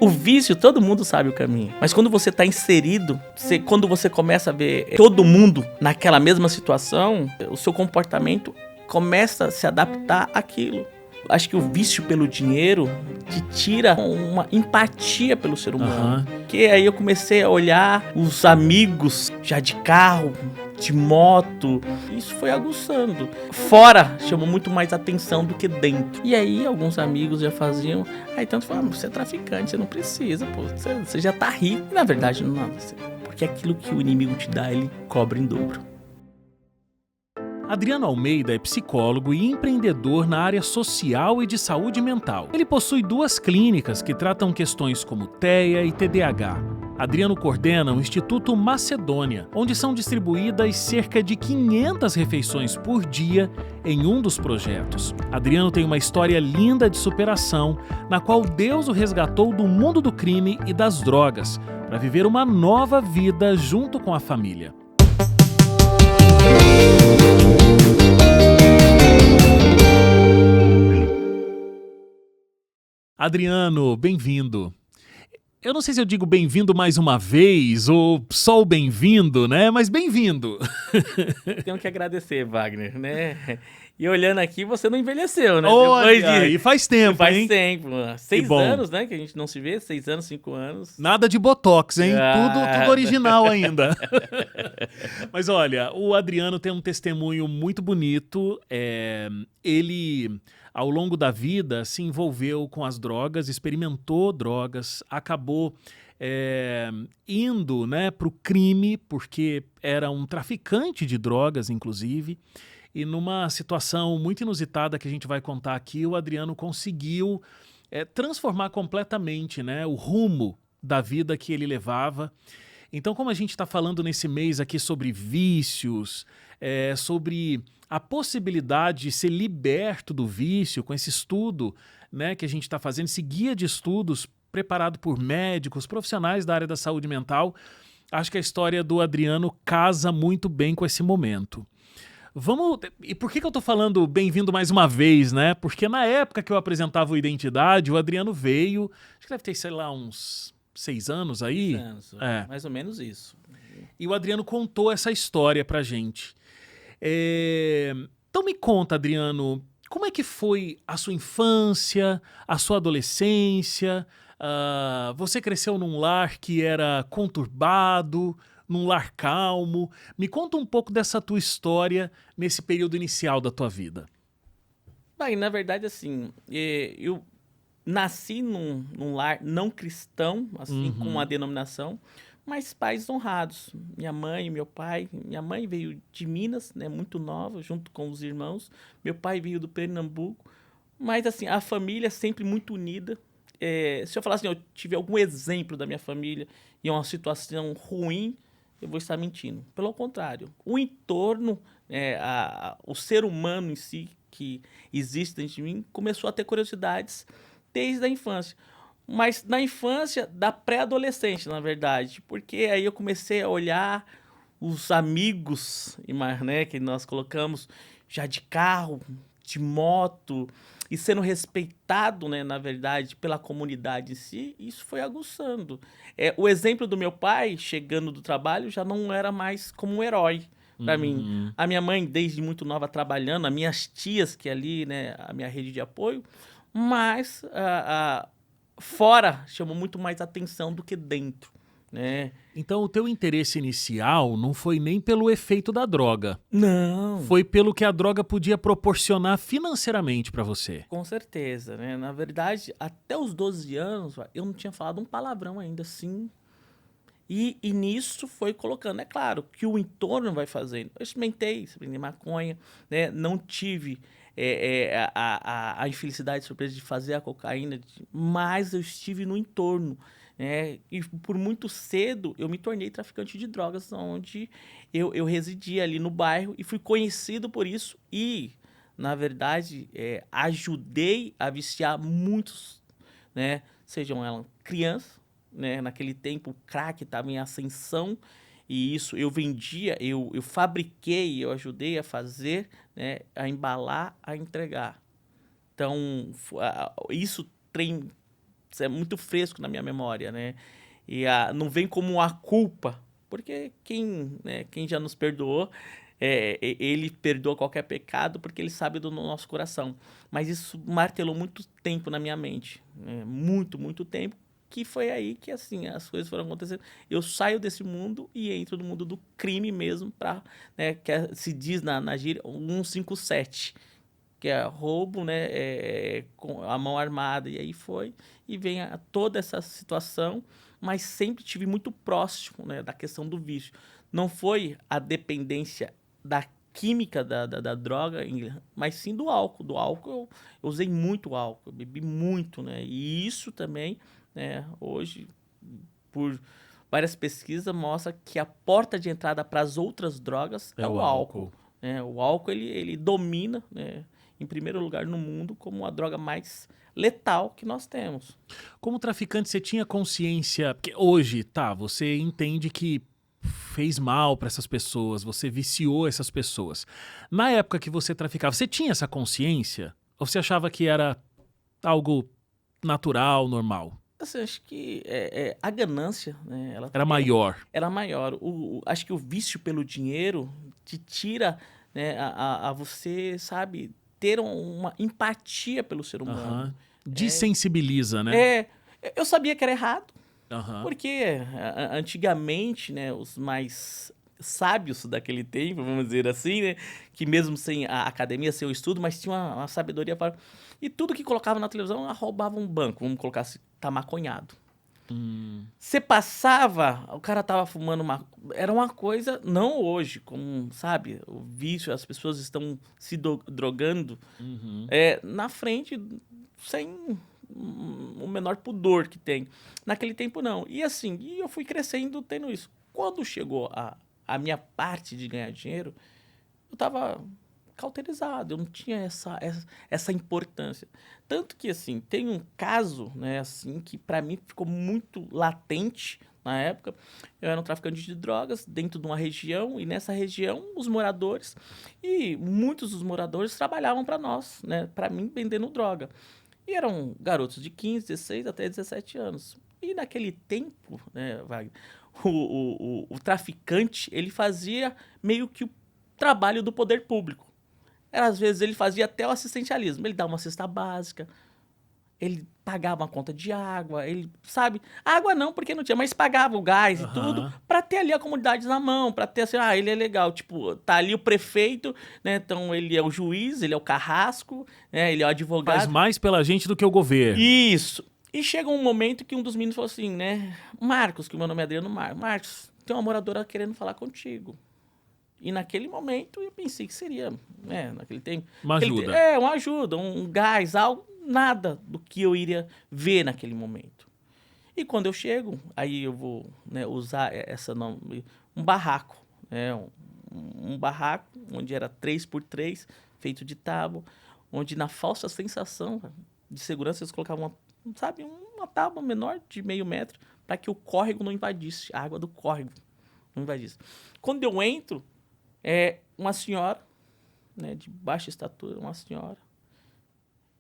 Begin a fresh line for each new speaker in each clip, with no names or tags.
O vício, todo mundo sabe o caminho. Mas quando você tá inserido, quando você começa a ver todo mundo naquela mesma situação, o seu comportamento começa a se adaptar àquilo. Acho que o vício pelo dinheiro te tira uma empatia pelo ser humano. Porque aí eu comecei a olhar os amigos já de carro, de moto. Isso foi aguçando. Fora chamou muito mais atenção do que dentro. E aí alguns amigos já faziam. Aí tanto falavam, você é traficante, você não precisa, pô, você já tá rico. E na verdade não, porque aquilo que o inimigo te dá, ele cobra em dobro.
Adriano Almeida é psicólogo e empreendedor na área social e de saúde mental. Ele possui 2 clínicas que tratam questões como TEA e TDAH. Adriano coordena o Instituto Macedônia, onde são distribuídas cerca de 500 refeições por dia em um dos projetos. Adriano tem uma história linda de superação, na qual Deus o resgatou do mundo do crime e das drogas, para viver uma nova vida junto com a família. Adriano, bem-vindo. Eu não sei se eu digo bem-vindo mais uma vez ou só o bem-vindo, né? Mas bem-vindo.
Tenho que agradecer, Wagner, né? E olhando aqui, você não envelheceu, né?
Olha, e faz tempo,
faz
hein?
tempo. 6 anos, né? Que a gente não se vê. 6 anos, 5 anos.
Nada de botox, hein?
Ah.
Tudo original ainda. Mas olha, o Adriano tem um testemunho muito bonito. Ele, ao longo da vida, se envolveu com as drogas, experimentou drogas, acabou indo, né, para o crime, porque era um traficante de drogas, inclusive. E numa situação muito inusitada que a gente vai contar aqui, o Adriano conseguiu transformar completamente, né, o rumo da vida que ele levava. Então, como a gente está falando nesse mês aqui sobre vícios, sobre a possibilidade de ser liberto do vício, com esse estudo, né, que a gente está fazendo, esse guia de estudos preparado por médicos, profissionais da área da saúde mental, acho que a história do Adriano casa muito bem com esse momento. E por que eu tô falando bem-vindo mais uma vez, né? Porque na época que eu apresentava o Identidade, o Adriano veio, acho que deve ter, sei lá, uns 6 anos aí.
6 anos, mais ou menos isso.
E o Adriano contou essa história pra gente. Então me conta, Adriano, como é que foi a sua infância, a sua adolescência? Você cresceu num lar que era conturbado, num lar calmo. Me conta um pouco dessa tua história nesse período inicial da tua vida.
Bem, na verdade, assim, eu nasci num lar não cristão, assim, com uma denominação, mas pais honrados. Minha mãe e meu pai. Minha mãe veio de Minas, né, muito nova, junto com os irmãos. Meu pai veio do Pernambuco. Mas, assim, a família sempre muito unida. Se eu falar assim, eu tive algum exemplo da minha família em uma situação ruim, eu vou estar mentindo. Pelo contrário, o entorno, o ser humano em si, que existe dentro de mim, começou a ter curiosidades desde a infância. Mas na infância, da pré-adolescente, na verdade. Porque aí eu comecei a olhar os amigos, né, que nós colocamos já de carro, de moto, e sendo respeitado, né, na verdade, pela comunidade em si, isso foi aguçando. O exemplo do meu pai, chegando do trabalho, já não era mais como um herói para mim. A minha mãe, desde muito nova, trabalhando, as minhas tias, que ali, né, a minha rede de apoio, mas fora chamou muito mais atenção do que dentro, né?
Então o teu interesse inicial não foi nem pelo efeito da droga.
Não.
Foi pelo que a droga podia proporcionar financeiramente para você.
Com certeza, né? Na verdade, até os 12 anos, eu não tinha falado um palavrão ainda, assim. E nisso foi colocando. É claro que o entorno vai fazendo. Eu experimentei maconha, né? Não tive a infelicidade, surpresa de fazer a cocaína, mas eu estive no entorno. E por muito cedo eu me tornei traficante de drogas, onde eu residia ali no bairro e fui conhecido por isso e, na verdade, ajudei a viciar muitos, né? Sejam elas crianças, né? Naquele tempo o crack estava em ascensão e isso eu vendia, eu fabriquei, eu ajudei a fazer, né? A embalar, a entregar. Então isso é muito fresco na minha memória, né? E não vem como a culpa, porque quem já nos perdoou, ele perdoa qualquer pecado porque ele sabe do nosso coração. Mas isso martelou muito tempo na minha mente, né? Muito, muito tempo, que foi aí que assim as coisas foram acontecendo. Eu saio desse mundo e entro no mundo do crime mesmo, né, se diz na gíria 157, que é roubo, né, com a mão armada. E aí e vem toda essa situação, mas sempre tive muito próximo, né, da questão do vício. Não foi a dependência da química da droga, mas sim do álcool. Do álcool eu usei muito álcool, eu bebi muito, né? E isso também, né, hoje, por várias pesquisas, mostra que a porta de entrada para as outras drogas é o álcool. Né? O álcool ele domina, né, em primeiro lugar no mundo como a droga mais letal que nós temos.
Como traficante, você tinha consciência, porque hoje, você entende que fez mal para essas pessoas, você viciou essas pessoas. Na época que você traficava, você tinha essa consciência? Ou você achava que era algo natural, normal?
Assim, acho que a ganância, né, ela
Era maior.
era maior. Acho que o vício pelo dinheiro te tira, né, a você, sabe, ter uma empatia pelo ser humano.
Desensibiliza, né?
Eu sabia que era errado,
Aham.
porque antigamente, né, os mais sábios daquele tempo, vamos dizer assim, né, que mesmo sem a academia, sem o estudo, mas tinha uma sabedoria para... E tudo que colocava na televisão, roubava um banco, vamos colocar assim, tá maconhado. Você passava, o cara tava fumando era uma coisa, não hoje, como, sabe, o vício, as pessoas estão se drogando na frente, sem o menor pudor que tem. Naquele tempo, não. E assim, eu fui crescendo tendo isso. Quando chegou a minha parte de ganhar dinheiro, eu tava cauterizado, eu não tinha essa importância. Tanto que, assim, tem um caso, né, assim, que para mim ficou muito latente na época. Eu era um traficante de drogas dentro de uma região, e nessa região, os moradores, e muitos dos moradores trabalhavam para nós, né, para mim, vendendo droga. E eram garotos de 15, 16 até 17 anos. E naquele tempo, né, Wagner, o traficante, ele fazia meio que o trabalho do poder público. Às vezes ele fazia até o assistencialismo. Ele dava uma cesta básica, ele pagava uma conta de água, ele, sabe? Água não, porque não tinha, mas pagava o gás e tudo, para ter ali a comunidade na mão, para ter assim, ele é legal. Tipo, tá ali o prefeito, né? Então ele é o juiz, ele é o carrasco, né? Ele é o advogado.
Faz mais pela gente do que o governo.
Isso. E chega um momento que um dos meninos falou assim, né? Marcos, que o meu nome é Adriano Marcos, tem uma moradora querendo falar contigo. E naquele momento eu pensei que seria, né, naquele tempo...
Uma ajuda.
Uma ajuda, um gás, algo, nada do que eu iria ver naquele momento. E quando eu chego, aí eu vou, né, usar um barraco, né, um barraco onde era 3x3, feito de tábua, onde na falsa sensação de segurança eles colocavam uma tábua menor de meio metro para que o córrego não invadisse, a água do córrego não invadisse. Quando eu entro, uma senhora, né, de baixa estatura, uma senhora.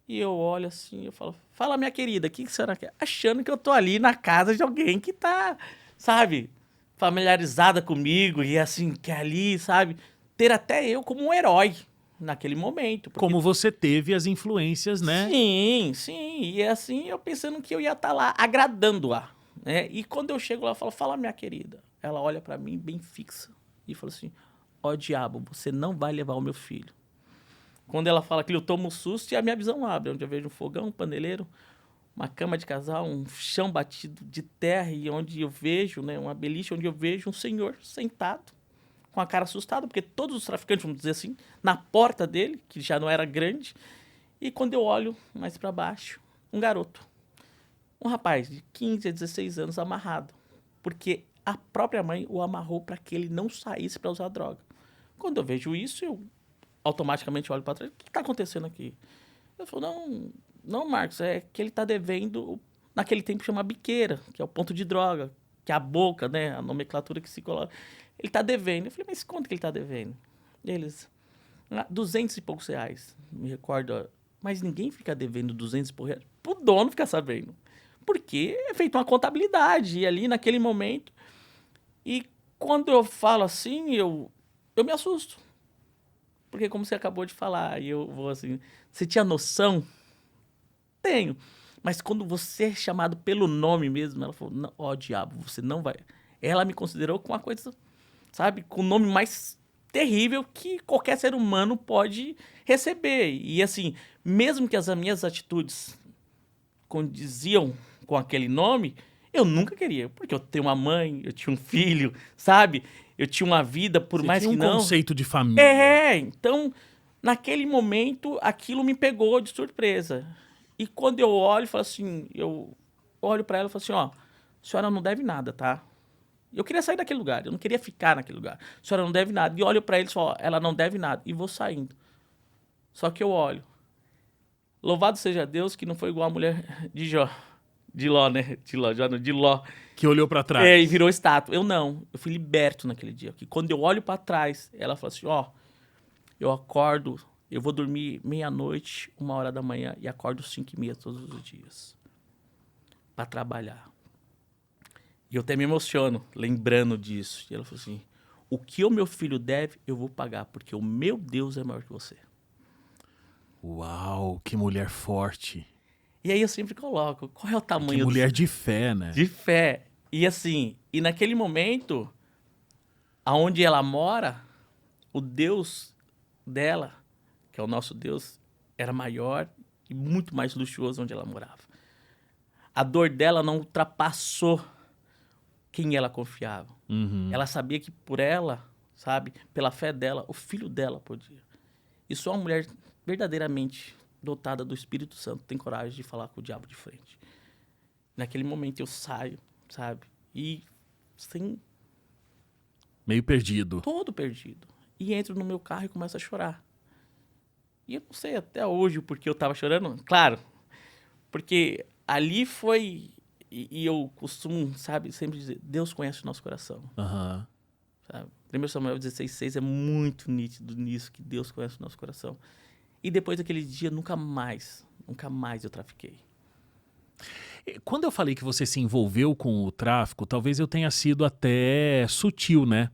E eu olho assim, eu falo, fala, minha querida, o que a senhora quer? Achando que eu tô ali na casa de alguém que tá, sabe, familiarizada comigo e assim, que ali, sabe, ter até eu como um herói naquele momento.
Como você teve as influências, né?
Sim, sim. E assim, eu pensando que eu ia estar lá agradando-a, né? E quando eu chego lá, eu falo, fala, minha querida. Ela olha pra mim bem fixa e fala assim, ó diabo, você não vai levar o meu filho. Quando ela fala aquilo, eu tomo um susto e a minha visão abre, onde eu vejo um fogão, um paneleiro, uma cama de casal, um chão batido de terra, e onde eu vejo, né, uma beliche, onde eu vejo um senhor sentado, com a cara assustada, porque todos os traficantes, vamos dizer assim, na porta dele, que já não era grande, e quando eu olho mais para baixo, um garoto, um rapaz de 15 a 16 anos amarrado, porque a própria mãe o amarrou para que ele não saísse para usar droga. Quando eu vejo isso, eu automaticamente olho para trás, o que está acontecendo aqui? Eu falo, não, Marcos, é que ele está devendo, naquele tempo chama biqueira, que é o ponto de droga, que é a boca, né, a nomenclatura que se coloca. Ele está devendo. Eu falei, mas quanto que ele está devendo? Eles, 200 e poucos reais, me recordo. Mas ninguém fica devendo 200 e poucos reais. O dono fica sabendo. Porque é feita uma contabilidade, e ali naquele momento... E quando eu falo assim, eu me assusto. Porque como você acabou de falar, e eu vou assim... Você tinha noção? Tenho. Mas quando você é chamado pelo nome mesmo, ela falou, "Não, ó diabo, você não vai... Ela me considerou com uma coisa, sabe? Com o nome mais terrível que qualquer ser humano pode receber. E assim, mesmo que as minhas atitudes condiziam com aquele nome, eu nunca queria. Porque eu tenho uma mãe, eu tinha um filho, sabe? Eu tinha uma vida, por
Você
mais
tinha
que
um
não...
conceito de família.
Então, naquele momento, aquilo me pegou de surpresa. E quando eu olho, eu falo assim, eu olho pra ela e falo assim, ó, a senhora não deve nada, tá? Eu queria sair daquele lugar, eu não queria ficar naquele lugar. A senhora não deve nada. E olho pra ele e falo, ó, ela não deve nada. E vou saindo. Só que eu olho. Louvado seja Deus que não foi igual a mulher de Jó. De Ló, né? De Ló.
Que olhou pra trás.
É, e virou estátua. Eu não. Eu fui liberto naquele dia. Que quando eu olho pra trás, ela fala assim, ó, eu acordo, eu vou dormir meia-noite, 1h da manhã, e acordo 5h30 todos os dias. Pra trabalhar. E eu até me emociono lembrando disso. E ela falou assim, o que o meu filho deve, eu vou pagar, porque o meu Deus é maior que você.
Uau, que mulher forte.
E aí eu sempre coloco, qual é o
Que
tamanho
mulher de fé, né?
de fé? E assim, e naquele momento, aonde ela mora, o Deus dela, que é o nosso Deus, era maior e muito mais luxuoso onde ela morava. A dor dela não ultrapassou quem ela confiava.
Uhum.
Ela sabia que por ela, sabe, pela fé dela, o filho dela podia. E só uma mulher verdadeiramente dotada do Espírito Santo tem coragem de falar com o diabo de frente. Naquele momento eu saio, sabe, e sem...
Meio perdido.
todo perdido. E entro no meu carro e começo a chorar. E eu não sei até hoje o porquê eu tava chorando. Claro, porque ali foi... E eu costumo, sabe, sempre dizer, Deus conhece o nosso coração.
Aham.
Sabe? 1 Samuel 16,6 é muito nítido nisso, que Deus conhece o nosso coração. E depois daquele dia, nunca mais eu trafiquei.
Quando eu falei que você se envolveu com o tráfico, talvez eu tenha sido até sutil, né?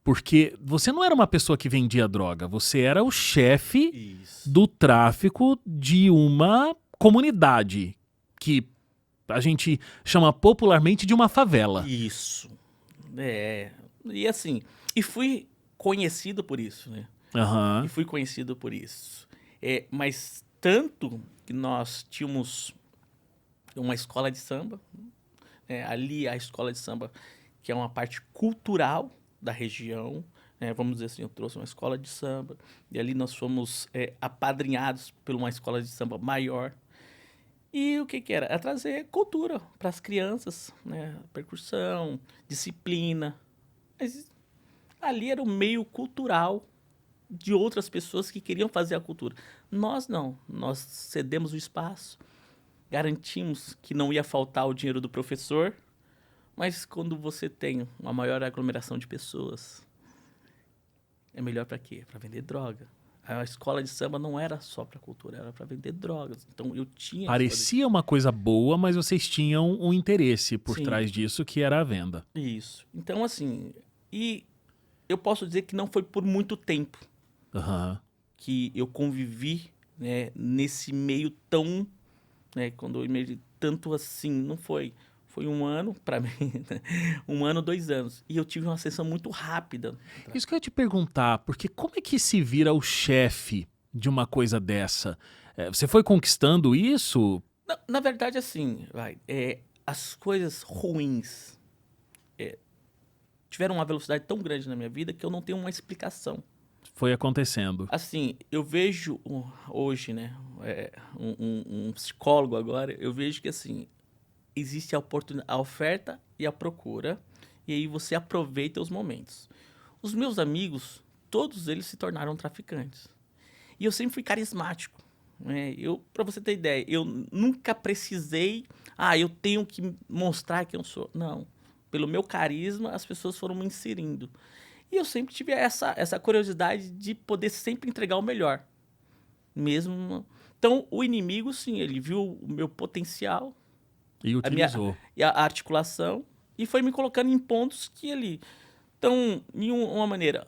Porque você não era uma pessoa que vendia droga, você era o chefe
Isso.
do tráfico de uma comunidade que a gente chama popularmente de uma favela.
Isso. É. E assim, e fui conhecido por isso, né?
Aham.
E fui conhecido por isso. É, mas tanto que nós tínhamos uma escola de samba, ali a escola de samba, que é uma parte cultural da região, né? Vamos dizer assim, eu trouxe uma escola de samba, e ali nós fomos apadrinhados por uma escola de samba maior. E o que que era? Era trazer cultura para as crianças, né? Percussão, disciplina. Mas ali era o meio cultural de outras pessoas que queriam fazer a cultura. Nós não. Nós cedemos o espaço, garantimos que não ia faltar o dinheiro do professor, mas quando você tem uma maior aglomeração de pessoas, é melhor para quê? Para vender droga. A escola de samba não era só para cultura, era para vender drogas. Então eu tinha que fazer
Parecia uma coisa boa, mas vocês tinham um interesse por
Sim.
trás disso, que era a venda.
isso. Então assim, e eu posso dizer que não foi por muito tempo
Aham.
que eu convivi, né, nesse meio tão, né, quando eu imaginei tanto assim, não foi. Foi 1 ano para mim, né? 1 ano, 2 anos. E eu tive uma ascensão muito rápida.
Isso que eu ia te perguntar, porque como é que se vira o chefe de uma coisa dessa? Você foi conquistando isso?
Na verdade, assim, as coisas ruins tiveram uma velocidade tão grande na minha vida que eu não tenho uma explicação.
Foi acontecendo.
Assim, eu vejo hoje, né, um psicólogo agora, eu vejo que assim, existe a oferta e a procura, e aí você aproveita os momentos. Os meus amigos, todos eles se tornaram traficantes. E eu sempre fui carismático, né? Para você ter ideia, eu nunca precisei, eu tenho que mostrar quem eu sou. Não. Pelo meu carisma, as pessoas foram me inserindo. E eu sempre tive essa curiosidade de poder sempre entregar o melhor. Mesmo. Então, o inimigo, sim, ele viu o meu potencial
E utilizou.
A articulação, e foi me colocando em pontos que ali... Então, em uma maneira,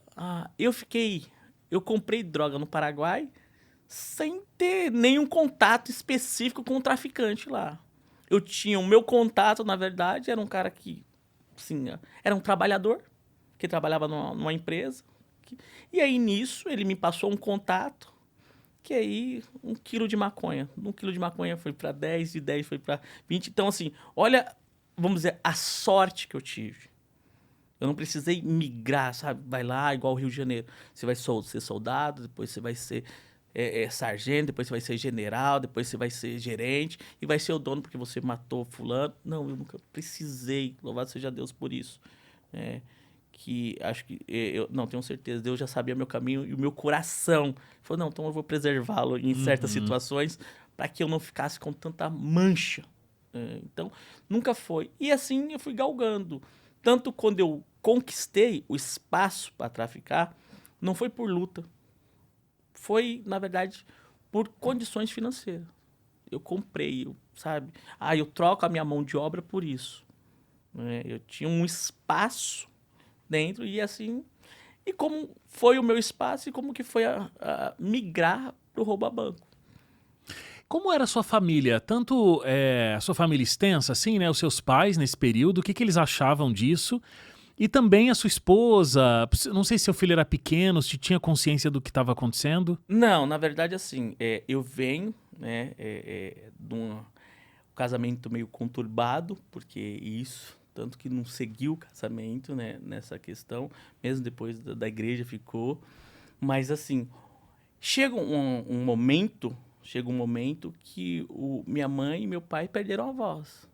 eu comprei droga no Paraguai sem ter nenhum contato específico com o traficante lá. Eu tinha o meu contato, na verdade, era um cara que, assim, era um trabalhador, que trabalhava numa empresa. E aí, nisso, ele me passou um contato, que aí, 1 quilo de maconha. 1 quilo de maconha foi para 10, de 10 foi para 20. Então, assim, olha, vamos dizer, a sorte que eu tive. Eu não precisei migrar, sabe? Vai lá, igual o Rio de Janeiro. Você vai ser soldado, depois você vai ser sargento, depois você vai ser general, depois você vai ser gerente e vai ser o dono porque você matou fulano. Não, eu nunca precisei. Louvado seja Deus por isso. Que acho que eu não tenho certeza. Deus já sabia meu caminho e o meu coração falou: não, então eu vou preservá-lo em certas situações para que eu não ficasse com tanta mancha. Então, nunca foi. E assim eu fui galgando. Tanto quando eu conquistei o espaço para traficar, não foi por luta. Foi, na verdade, por condições financeiras. Eu comprei, sabe? Eu troco a minha mão de obra por isso. Eu tinha um espaço dentro e assim... E como foi o meu espaço e como que foi a migrar para o roubo a banco.
Como era a sua família? Tanto a sua família extensa, assim, né? Os seus pais nesse período, o que eles achavam disso? E também a sua esposa, não sei se seu filho era pequeno, se tinha consciência do que estava acontecendo.
Não, na verdade, assim, eu venho, né, de um casamento meio conturbado, porque isso, tanto que não seguiu o casamento, né, nessa questão, mesmo depois da igreja ficou. Mas, assim, chega um momento que minha mãe e meu pai perderam a voz.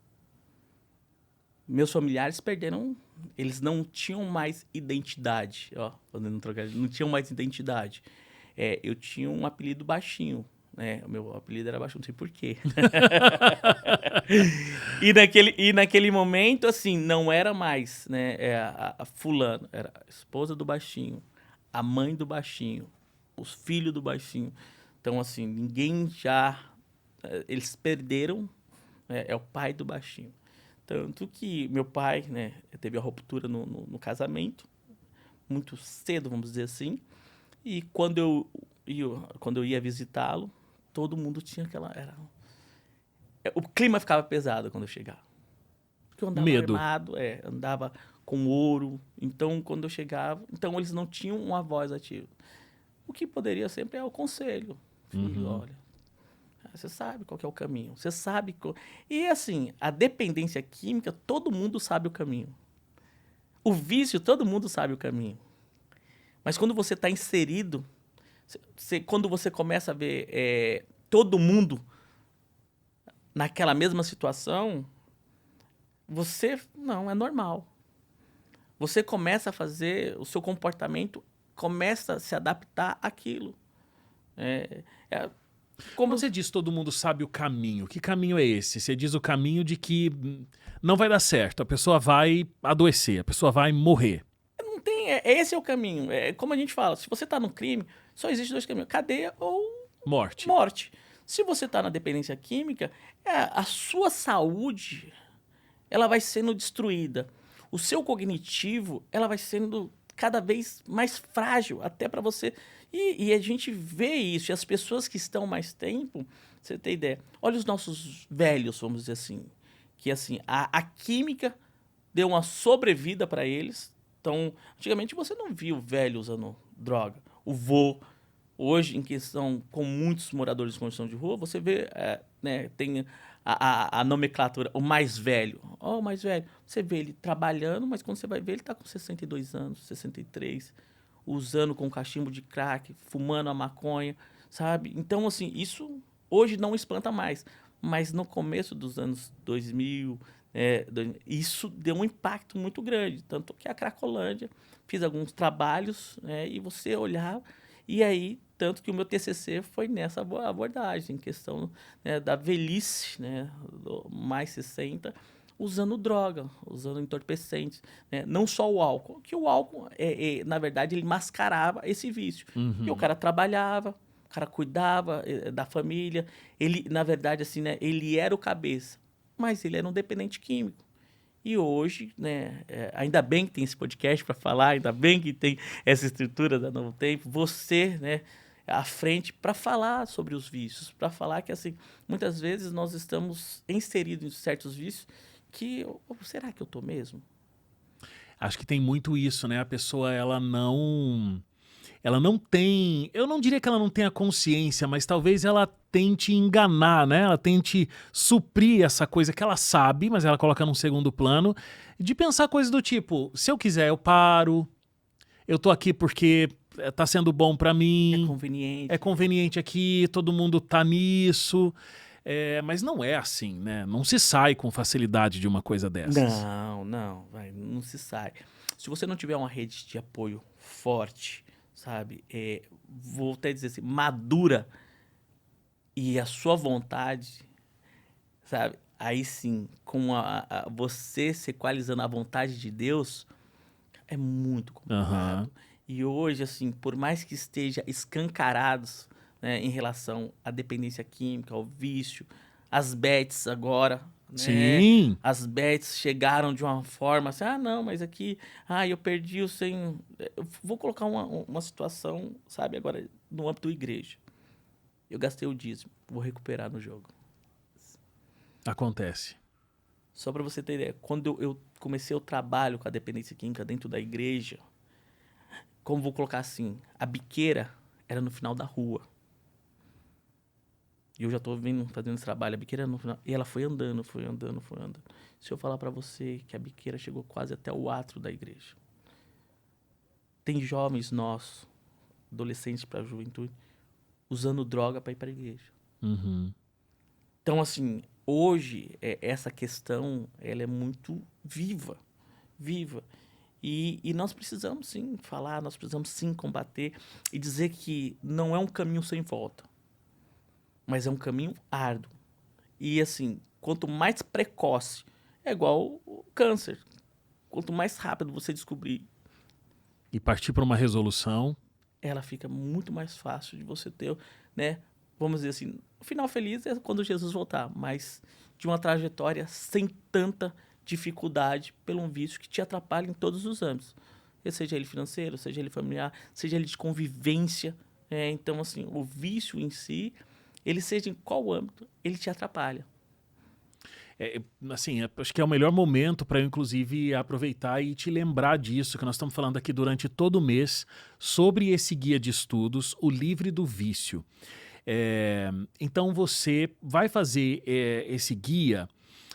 Meus familiares perderam, eles não tinham mais identidade, fazendo trocadilho, não tinham mais identidade. Eu tinha um apelido baixinho, né? O meu apelido era baixinho, não sei porquê. e naquele momento, assim, não era mais, né? A fulano, era a esposa do baixinho, a mãe do baixinho, os filhos do baixinho. Então, assim, ninguém já... Eles perderam, é o pai do baixinho. Tanto que meu pai, né, teve a ruptura no casamento, muito cedo, vamos dizer assim. E quando eu ia visitá-lo, todo mundo tinha o clima ficava pesado quando eu chegava. Porque eu andava
Medo.
armado, andava com ouro. Então, quando eu chegava... Então, eles não tinham uma voz ativa. O que poderia sempre é o conselho. Filho, olha... Você sabe qual que é o caminho. Você sabe... E, assim, a dependência química, todo mundo sabe o caminho. O vício, todo mundo sabe o caminho. Mas quando você está inserido, quando você começa a ver todo mundo naquela mesma situação, não, é normal. Você começa a fazer, o seu comportamento começa a se adaptar àquilo.
Como você diz, todo mundo sabe o caminho. Que caminho é esse? Você diz o caminho de que não vai dar certo, a pessoa vai adoecer, a pessoa vai morrer.
Não tem, esse é o caminho. Como a gente fala, se você está no crime, só existe 2 caminhos, cadeia ou morte. Se você está na dependência química, a sua saúde ela vai sendo destruída. O seu cognitivo ela vai sendo cada vez mais frágil, até para você... E a gente vê isso, e as pessoas que estão mais tempo, você tem ideia, olha os nossos velhos, vamos dizer assim, que assim, a química deu uma sobrevida para eles. Então, antigamente você não via o velho usando droga. O vô, hoje, em questão com muitos moradores de condição de rua, você vê, né, tem a nomenclatura, o mais velho. O mais velho, você vê ele trabalhando, mas quando você vai ver, ele está com 62 anos, 63 usando com cachimbo de crack, fumando a maconha, sabe? Então, assim, isso hoje não espanta mais. Mas no começo dos anos 2000, isso deu um impacto muito grande. Tanto que a Cracolândia, fiz alguns trabalhos, e você olhava, e aí, tanto que o meu TCC foi nessa abordagem, em questão, né, da velhice, né, do mais 60, usando droga, usando entorpecentes, né? Não só o álcool, que o álcool, na verdade, ele mascarava esse vício. E o cara trabalhava, o cara cuidava da família, ele, na verdade, assim, né, ele era o cabeça. mas ele era um dependente químico. E hoje, né, ainda bem que tem esse podcast para falar, ainda bem que tem essa estrutura da Novo Tempo, você, né, à frente para falar sobre os vícios, para falar que, assim, muitas vezes nós estamos inseridos em certos vícios que, será que eu tô mesmo?
Acho que tem muito isso, né? A pessoa, ela não tem, eu não diria que ela não tenha consciência, mas talvez ela tente enganar, né? Ela tente suprir essa coisa que ela sabe, mas ela coloca num segundo plano, de pensar coisas do tipo, se eu quiser eu paro, eu tô aqui porque tá sendo bom pra mim,
Conveniente.
é conveniente aqui, todo mundo tá nisso, mas não é assim, né? Não se sai com facilidade de uma coisa dessas.
Não se sai. Se você não tiver uma rede de apoio forte, sabe, vou até dizer assim, madura, e a sua vontade, sabe, aí sim, com você se equalizando a vontade de Deus, é muito complicado.
Aham.
E hoje, assim, por mais que esteja escancarados, né, em relação à dependência química, ao vício, as bets agora, né?
Sim.
As bets chegaram de uma forma assim, não, mas aqui, eu perdi o 100. Eu vou colocar uma situação, sabe, agora no âmbito da igreja. Eu gastei o dízimo, vou recuperar no jogo.
Acontece.
Só para você ter ideia, quando eu comecei o trabalho com a dependência química dentro da igreja, como vou colocar assim, a biqueira era no final da rua. E eu já tô fazendo esse trabalho, a biqueira no final. E ela foi andando, foi andando, foi andando. Se eu falar para você que a biqueira chegou quase até o átrio da igreja. Tem jovens nossos, adolescentes para a juventude, usando droga para ir para a igreja.
Uhum.
Então, assim, hoje, essa questão, ela é muito viva, viva. E nós precisamos, sim, falar, nós precisamos, sim, combater e dizer que não é um caminho sem volta, mas é um caminho árduo. E, assim, quanto mais precoce, é igual o câncer. Quanto mais rápido você descobrir,
E partir para uma resolução.
ela fica muito mais fácil de você ter, né? Vamos dizer assim, o final feliz é quando Jesus voltar, mas de uma trajetória sem tanta dificuldade pelo um vício que te atrapalha em todos os âmbitos. Seja ele financeiro, seja ele familiar, seja ele de convivência. Então, assim, o vício em si, ele seja em qual âmbito, ele te atrapalha.
Assim, acho que é o melhor momento para eu, inclusive, aproveitar e te lembrar disso, que nós estamos falando aqui durante todo o mês sobre esse guia de estudos, o Livre do Vício. Então, você vai fazer esse guia,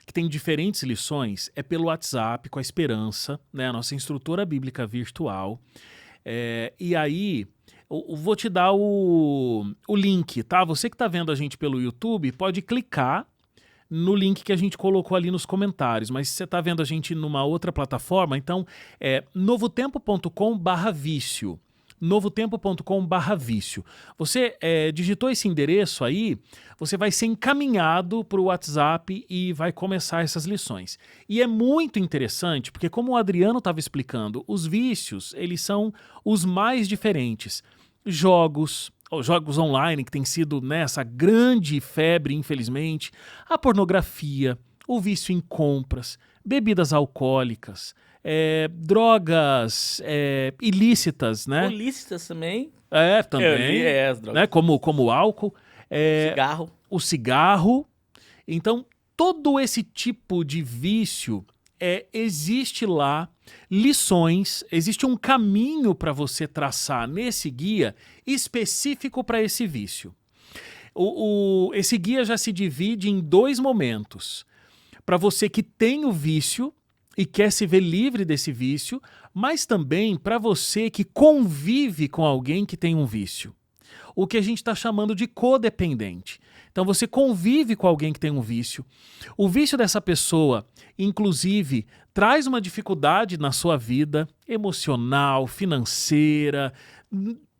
que tem diferentes lições, pelo WhatsApp, com a Esperança, né, a nossa instrutora bíblica virtual. E aí, eu vou te dar o link, tá? Você que está vendo a gente pelo YouTube, pode clicar no link que a gente colocou ali nos comentários, mas se você está vendo a gente numa outra plataforma, então é novotempo.com/vício. novotempo.com/vício. Você digitou esse endereço aí, você vai ser encaminhado para o WhatsApp e vai começar essas lições. E é muito interessante, porque como o Adriano estava explicando, os vícios, eles são os mais diferentes. Jogos online, que tem sido, né, essa grande febre, infelizmente, a pornografia, o vício em compras, bebidas alcoólicas, drogas ilícitas, né?
Ilícitas também.
Também,
As drogas.
né? Como o álcool,
Cigarro.
o cigarro. Então, todo esse tipo de vício, existe lá lições, existe um caminho para você traçar nesse guia específico para esse vício. Esse guia já se divide em 2 momentos. Para você que tem o vício e quer se ver livre desse vício, mas também para você que convive com alguém que tem um vício. O que a gente está chamando de codependente. Então você convive com alguém que tem um vício. O vício dessa pessoa, inclusive, traz uma dificuldade na sua vida emocional, financeira,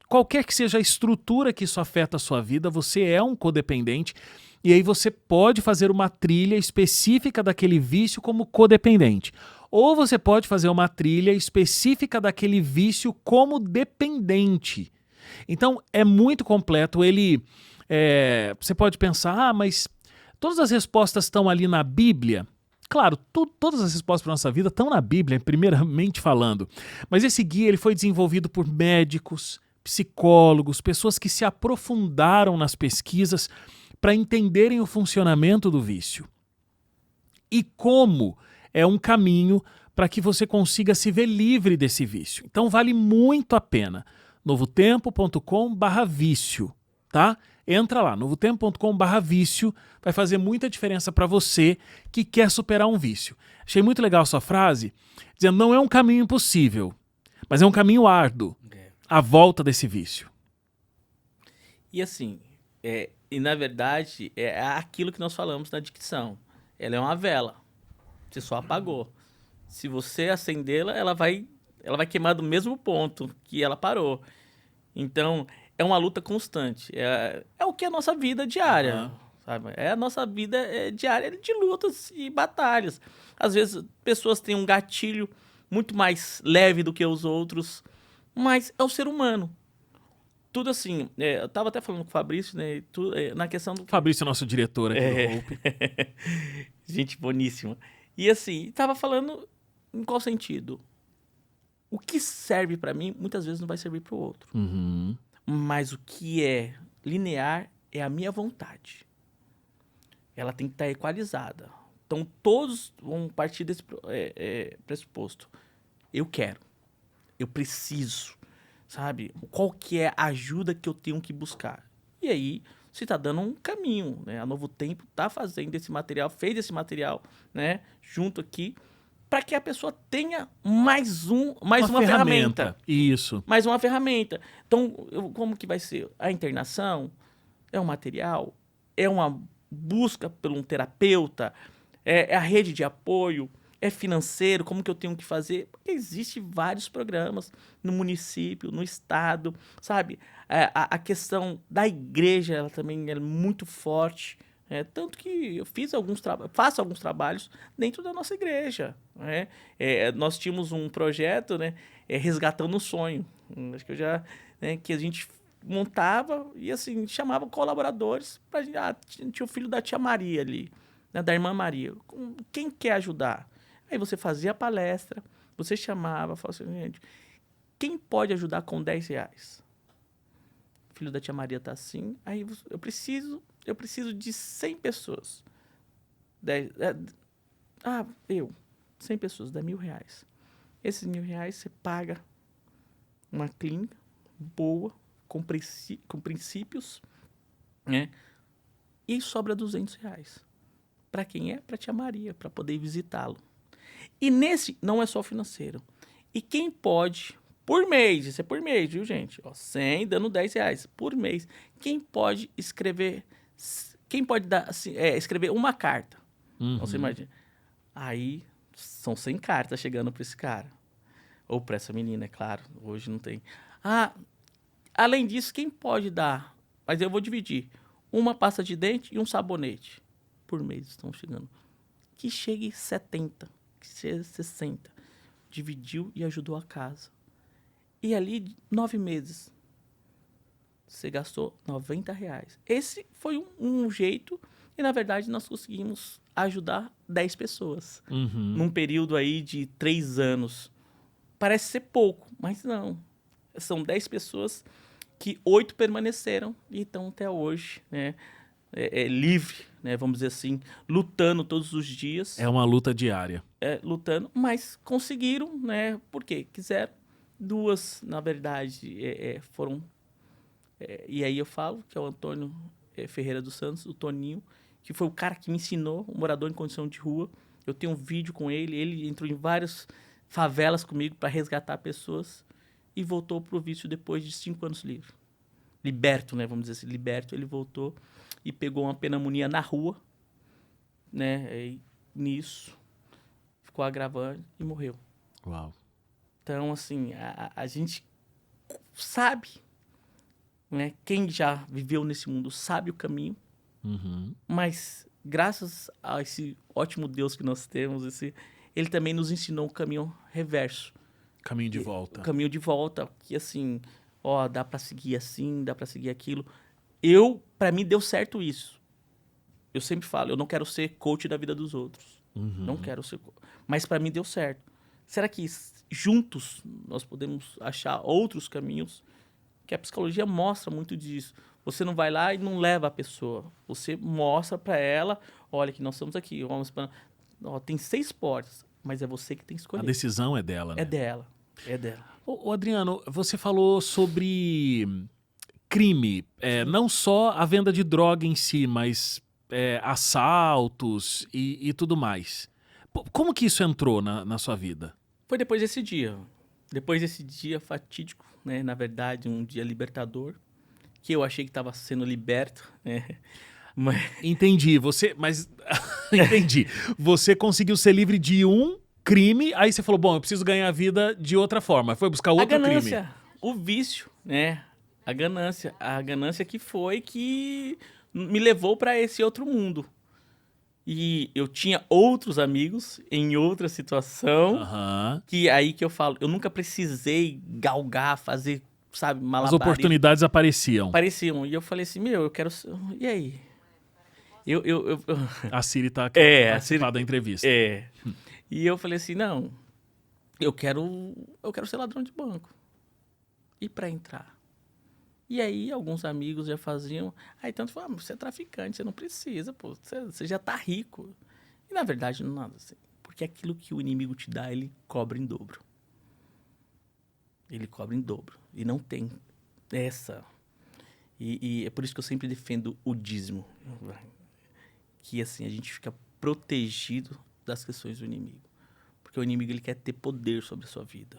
qualquer que seja a estrutura que isso afeta a sua vida, você é um codependente. E aí você pode fazer uma trilha específica daquele vício como codependente. Ou você pode fazer uma trilha específica daquele vício como dependente. Então é muito completo. Você pode pensar, mas Todas as respostas estão ali na Bíblia. Claro, todas as respostas para a nossa vida estão na Bíblia, primeiramente falando. Mas esse guia ele foi desenvolvido por médicos, psicólogos, pessoas que se aprofundaram nas pesquisas para entenderem o funcionamento do vício. E como é um caminho para que você consiga se ver livre desse vício. Então vale muito a pena. novotempo.com/vício, tá? Entra lá, novotempo.com/vício, vai fazer muita diferença para você que quer superar um vício. Achei muito legal a sua frase, dizendo não é um caminho impossível, mas é um caminho árduo, a volta desse vício.
E assim, e na verdade, é aquilo que nós falamos na dicção. Ela é uma vela, você só apagou. Se você acendê-la, ela vai queimar do mesmo ponto que ela parou. Então, é uma luta constante. É o que é a nossa vida diária, sabe? É a nossa vida diária de lutas e batalhas. Às vezes, pessoas têm um gatilho muito mais leve do que os outros, mas é o ser humano. Tudo assim, eu estava até falando com o Fabrício, né? Na questão do...
Fabrício é nosso diretor aqui do Hope.
Gente boníssima. E assim, estava falando em qual sentido? O que serve para mim, muitas vezes não vai servir para o outro.
Uhum.
Mas o que é linear é a minha vontade. Ela tem que estar equalizada. Então, todos vão partir desse pressuposto. Eu quero. Eu preciso. Sabe? Qual que é a ajuda que eu tenho que buscar? E aí, você está dando um caminho, né? A Novo Tempo está fazendo esse material, fez esse material, né? Junto aqui, para que a pessoa tenha mais uma ferramenta.
Isso.
Mais uma ferramenta. Então, como que vai ser? A internação é um material, é uma busca por um terapeuta, é a rede de apoio, é financeiro, como que eu tenho que fazer? Porque existem vários programas no município, no estado, sabe? A questão da igreja, ela também é muito forte. Tanto que eu faço alguns trabalhos dentro da nossa igreja. Né? Nós tínhamos um projeto, né? Resgatando o Sonho. Acho que eu já... Né? Que a gente montava e assim, chamava colaboradores. Tinha o filho da tia Maria ali, né? Da irmã Maria. Quem quer ajudar? Aí você fazia a palestra, você chamava, falava assim, gente, quem pode ajudar com R$10? O filho da tia Maria tá assim, aí eu preciso de 100 pessoas. 100 pessoas, dá R$1.000. Esses R$1.000 você paga uma clínica boa, com princípios, né? E sobra R$200. Para quem é? Para tia Maria, para poder visitá-lo. E nesse, não é só financeiro. E quem pode, por mês, isso é por mês, viu, gente? 100 dando R$10 por mês. Quem pode escrever escrever uma carta?
Uhum.
Você imagina. Aí, são 100 cartas chegando para esse cara. Ou para essa menina, é claro. Hoje não tem. Além disso, quem pode dar? Mas eu vou dividir. Uma pasta de dente e um sabonete. Por mês estão chegando. Que chegue 70. Que seja 60. Dividiu e ajudou a casa. E ali, 9 meses, você gastou R$90. Esse foi um jeito, e na verdade nós conseguimos ajudar 10 pessoas.
Uhum.
Num período aí de 3 anos. Parece ser pouco, mas não. São 10 pessoas que 8 permaneceram e estão até hoje, né? Livre, né, vamos dizer assim, lutando todos os dias.
É uma luta diária.
Lutando, mas conseguiram, né? Porque quiseram. 2, na verdade, foram... e aí eu falo que é o Antônio Ferreira dos Santos, o Toninho, que foi o cara que me ensinou, um morador em condição de rua. Eu tenho um vídeo com ele, ele entrou em várias favelas comigo para resgatar pessoas e voltou pro vício depois de 5 anos livre. Liberto, né? Vamos dizer assim, liberto, ele voltou e pegou uma pneumonia na rua, né? E nisso ficou agravando e morreu.
Uau.
Então, assim, a gente sabe, né? Quem já viveu nesse mundo sabe o caminho, mas graças a esse ótimo Deus que nós temos, ele também nos ensinou o caminho reverso.
Caminho de volta.
O caminho de volta, que assim, dá para seguir assim, dá para seguir aquilo. Para mim deu certo isso. eu sempre falo, eu não quero ser coach da vida dos outros. Não quero ser coach. Mas para mim deu certo. Será que juntos nós podemos achar outros caminhos? Que a psicologia mostra muito disso. Você não vai lá e não leva a pessoa. Você mostra para ela, olha que nós estamos aqui. Tem 6 portas, mas é você que tem que
A
escolher.
decisão é dela, né?
É dela. É dela.
Ô, Adriano, você falou sobre crime, não só a venda de droga em si, mas assaltos e tudo mais. Como que isso entrou na sua vida?
Foi depois desse dia. Depois desse dia fatídico, né? Na verdade, um dia libertador, que eu achei que estava sendo liberto, né? Mas
Entendi, mas entendi. Você conseguiu ser livre de um crime, aí você falou, bom, eu preciso ganhar a vida de outra forma. Foi buscar
a
outro crime.
ganância, o vício, né? A ganância que foi que me levou para esse outro mundo. E eu tinha outros amigos em outra situação,
Aham.
que aí que eu falo, eu nunca precisei galgar, fazer, sabe,
As
malabarismo.
oportunidades apareciam.
Pareciam. E eu falei assim, eu quero... E aí? Eu
A Siri tá
É, a
participando
Siri-
da entrevista.
É. E eu falei assim, não, eu quero ser ladrão de banco. E para entrar? E aí alguns amigos já faziam, aí tanto falavam, você é traficante, você não precisa, pô, você já tá rico. E na verdade não é nada assim, porque aquilo que o inimigo te dá, ele cobra em dobro. Ele cobra em dobro. E não tem essa. E é por isso que eu sempre defendo o dízimo. Que assim, a gente fica protegido das questões do inimigo. Porque o inimigo ele quer ter poder sobre a sua vida.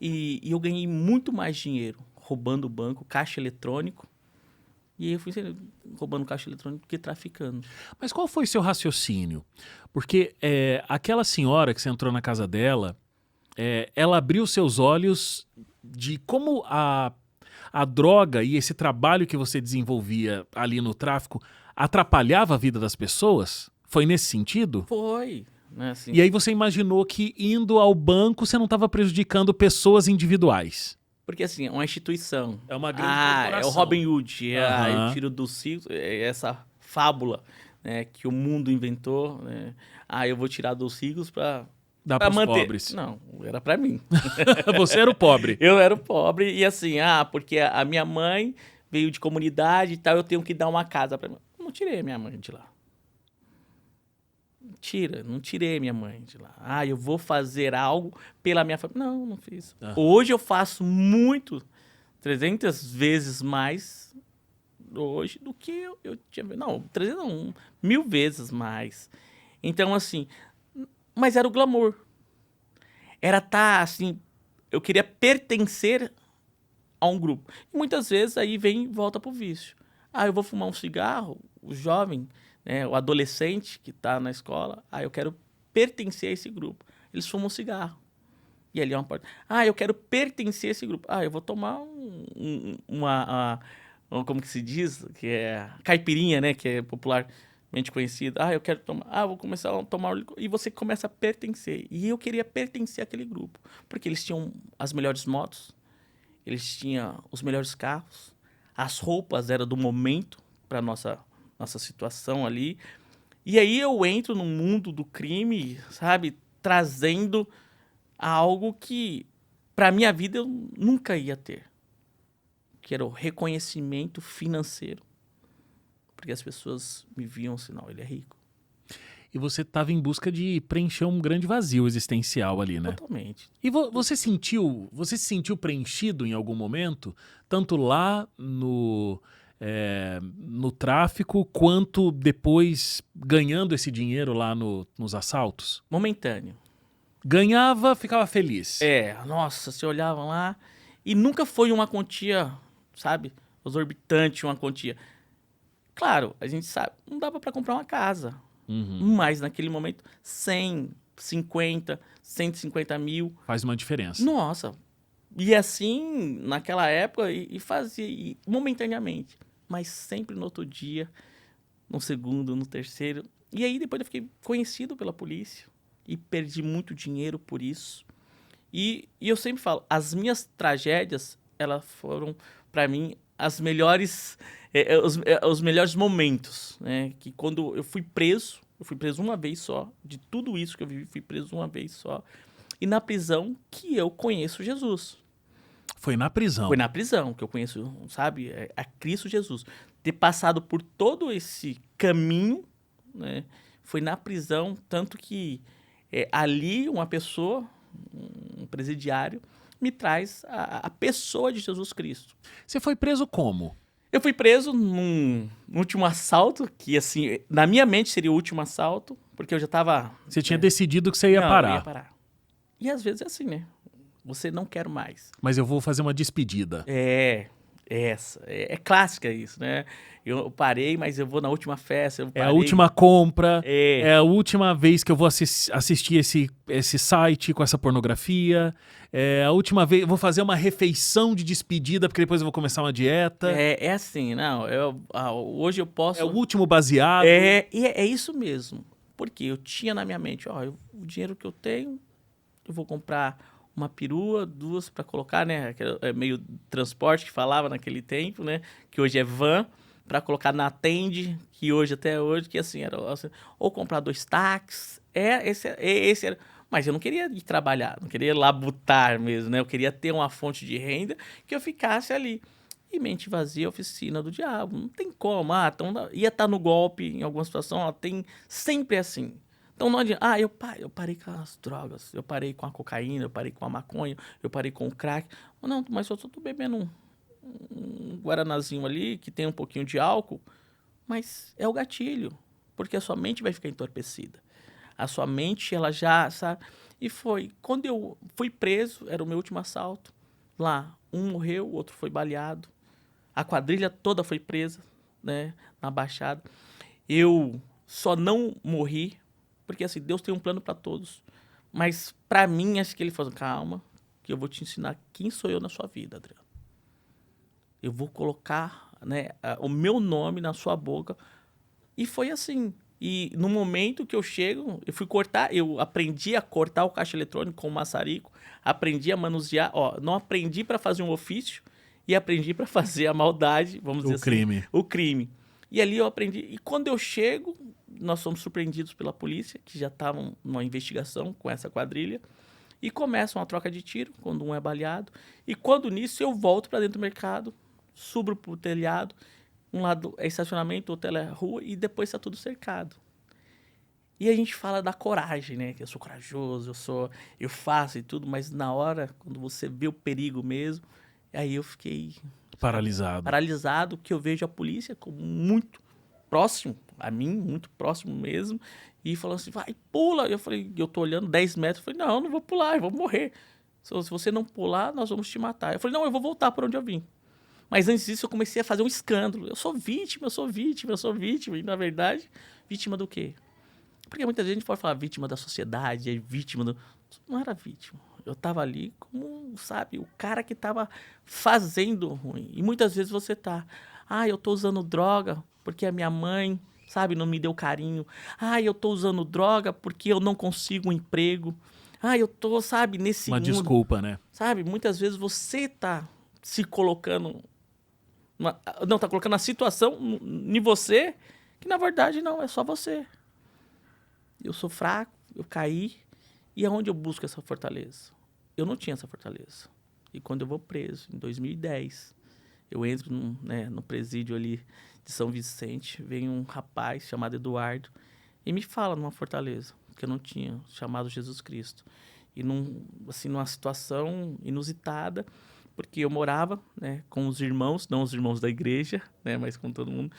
E eu ganhei muito mais dinheiro roubando o banco, caixa eletrônico. E aí eu fui roubando caixa eletrônico que traficando.
Mas qual foi seu raciocínio? Porque aquela senhora que você entrou na casa dela, ela abriu seus olhos de como a droga e esse trabalho que você desenvolvia ali no tráfico atrapalhava a vida das pessoas? Foi nesse sentido?
Foi, né? Assim,
E aí você imaginou que indo ao banco você não estava prejudicando pessoas individuais.
porque assim, é uma instituição.
É uma grande
É o
corporação.
Robin Hood. Eu
Aham.
tiro do ciclo, essa fábula, né, que o mundo inventou. Né? Eu vou tirar dos ricos
Dá
pra
para os
manter.
pobres.
Não, era pra mim.
Você era o pobre.
Eu era o pobre e assim, porque a minha mãe veio de comunidade e tal, eu tenho que dar uma casa pra mim. Não tirei a minha mãe de lá. Não tirei minha mãe de lá. Eu vou fazer algo pela minha família. Não, não fiz. Hoje eu faço 300 vezes mais hoje do que eu tinha. Não, 300 não, 1000 vezes mais. Então, assim, mas era o glamour. Era assim, eu queria pertencer a um grupo. E muitas vezes aí volta pro vício. Eu vou fumar um cigarro, o jovem, né, o adolescente que está na escola, eu quero pertencer a esse grupo. Eles fumam cigarro. E ali é uma porta. Eu quero pertencer a esse grupo. Eu vou tomar como que se diz? Que é caipirinha, né, que é popularmente conhecida. Eu quero tomar, vou começar a tomar licor. E você começa a pertencer. E eu queria pertencer àquele grupo, porque eles tinham as melhores motos, eles tinham os melhores carros, as roupas eram do momento para nossa situação ali. E aí eu entro no mundo do crime, sabe? Trazendo algo que, para minha vida, eu nunca ia ter. Que era o reconhecimento financeiro. Porque as pessoas me viam assim, não, ele é rico.
E você estava em busca de preencher um grande vazio existencial ali, né?
Totalmente.
E você se sentiu preenchido em algum momento? Tanto lá no tráfico, quanto depois ganhando esse dinheiro lá nos assaltos?
Momentâneo.
Ganhava, ficava feliz.
Nossa, você olhava lá e nunca foi uma quantia, sabe, exorbitante, uma quantia. Claro, a gente sabe, não dava para comprar uma casa. Mas naquele momento, 100, 50, 150 mil.
Faz uma diferença.
Nossa. E assim, naquela época, e fazia momentaneamente. Mas sempre no outro dia, no segundo, no terceiro. E aí depois eu fiquei conhecido pela polícia. E perdi muito dinheiro por isso. E eu sempre falo, as minhas tragédias, elas foram, para mim, as melhores, os melhores momentos, né? Que quando eu fui preso uma vez só, de tudo isso que eu vivi, fui preso uma vez só. E na prisão que eu conheço Jesus.
Foi na
Foi
prisão.
na prisão que eu conheço, sabe, a Cristo Jesus. Ter passado por todo esse caminho, né? Foi na prisão, tanto que ali uma pessoa, um presidiário, me traz a pessoa de Jesus Cristo.
Você foi preso como?
Eu fui preso num último assalto, que assim, na minha mente seria o último assalto, porque eu já tava...
Você tinha decidido que você ia
Não,
parar.
eu ia parar. E às vezes é assim, né? Você não quer mais.
Mas eu vou fazer uma despedida.
É clássica isso, né? Eu parei, mas eu vou na última festa.
É a última compra,
É.
é a última vez que eu vou assistir esse site com essa pornografia, é a última vez, eu vou fazer uma refeição de despedida, porque depois eu vou começar uma dieta.
É assim, não, hoje eu posso...
É o último baseado.
E é isso mesmo, porque eu tinha na minha mente, o dinheiro que eu tenho, eu vou comprar uma perua, 2 para colocar, né, meio transporte que falava naquele tempo, né, que hoje é van, para colocar na Tende, que hoje, até hoje, que assim, era assim, ou comprar 2 táxis, esse era... Mas eu não queria ir trabalhar, não queria labutar mesmo, né? Eu queria ter uma fonte de renda que eu ficasse ali. E mente vazia, oficina do diabo. Não tem como. Então ia estar no golpe em alguma situação, tem sempre assim. Então não adianta. Eu parei com as drogas, eu parei com a cocaína, eu parei com a maconha, eu parei com o crack. Não, mas eu só tô bebendo um guaranazinho ali, que tem um pouquinho de álcool, mas é o gatilho, porque a sua mente vai ficar entorpecida. A sua mente, ela já, sabe? E foi. Quando eu fui preso, era o meu último assalto. Lá, um morreu, o outro foi baleado. A quadrilha toda foi presa, né? Na Baixada. Eu só não morri, porque assim, Deus tem um plano para todos. Mas para mim, acho que ele falou, calma, que eu vou te ensinar quem sou eu na sua vida, Adriano. Eu vou colocar, né, o meu nome na sua boca. E foi assim. E no momento que eu chego, eu aprendi a cortar o caixa eletrônico com o maçarico, aprendi a manusear, não aprendi para fazer um ofício e aprendi para fazer a maldade, vamos dizer assim, o crime. E ali eu aprendi. E quando eu chego, nós somos surpreendidos pela polícia, que já estavam numa investigação com essa quadrilha, e começam a troca de tiro, quando um é baleado. E quando nisso eu volto para dentro do mercado, subo pro telhado, um lado é estacionamento, outro é rua, e depois está tudo cercado. E a gente fala da coragem, né? Que eu sou corajoso, eu faço e tudo, mas na hora, quando você vê o perigo mesmo, aí eu fiquei...
Paralisado.
Paralisado, que eu vejo a polícia como muito próximo a mim, muito próximo mesmo, e falando assim, vai, pula. Eu falei, eu tô olhando 10 metros, eu falei, não vou pular, eu vou morrer. Se você não pular, nós vamos te matar. Eu falei, não, eu vou voltar por onde eu vim. Mas antes disso, eu comecei a fazer um escândalo. Eu sou vítima. E, na verdade, vítima do quê? Porque muita gente pode falar vítima da sociedade, vítima do... Não era vítima. Eu tava ali como, sabe, o cara que tava fazendo ruim. E muitas vezes você tá... eu tô usando droga porque a minha mãe, sabe, não me deu carinho. Eu tô usando droga porque eu não consigo um emprego. Eu tô, sabe, nesse
Uma
mundo...
desculpa, né?
Sabe, muitas vezes você tá se colocando... Não, tá colocando a situação em você, que na verdade não, é só você. Eu sou fraco, eu caí, e aonde eu busco essa fortaleza? Eu não tinha essa fortaleza. E quando eu vou preso, em 2010, eu entro no presídio ali de São Vicente, vem um rapaz chamado Eduardo, e me fala numa fortaleza, que eu não tinha, chamado Jesus Cristo. E numa situação inusitada, porque eu morava, né, com os irmãos, não os irmãos da igreja, né, mas com todo mundo,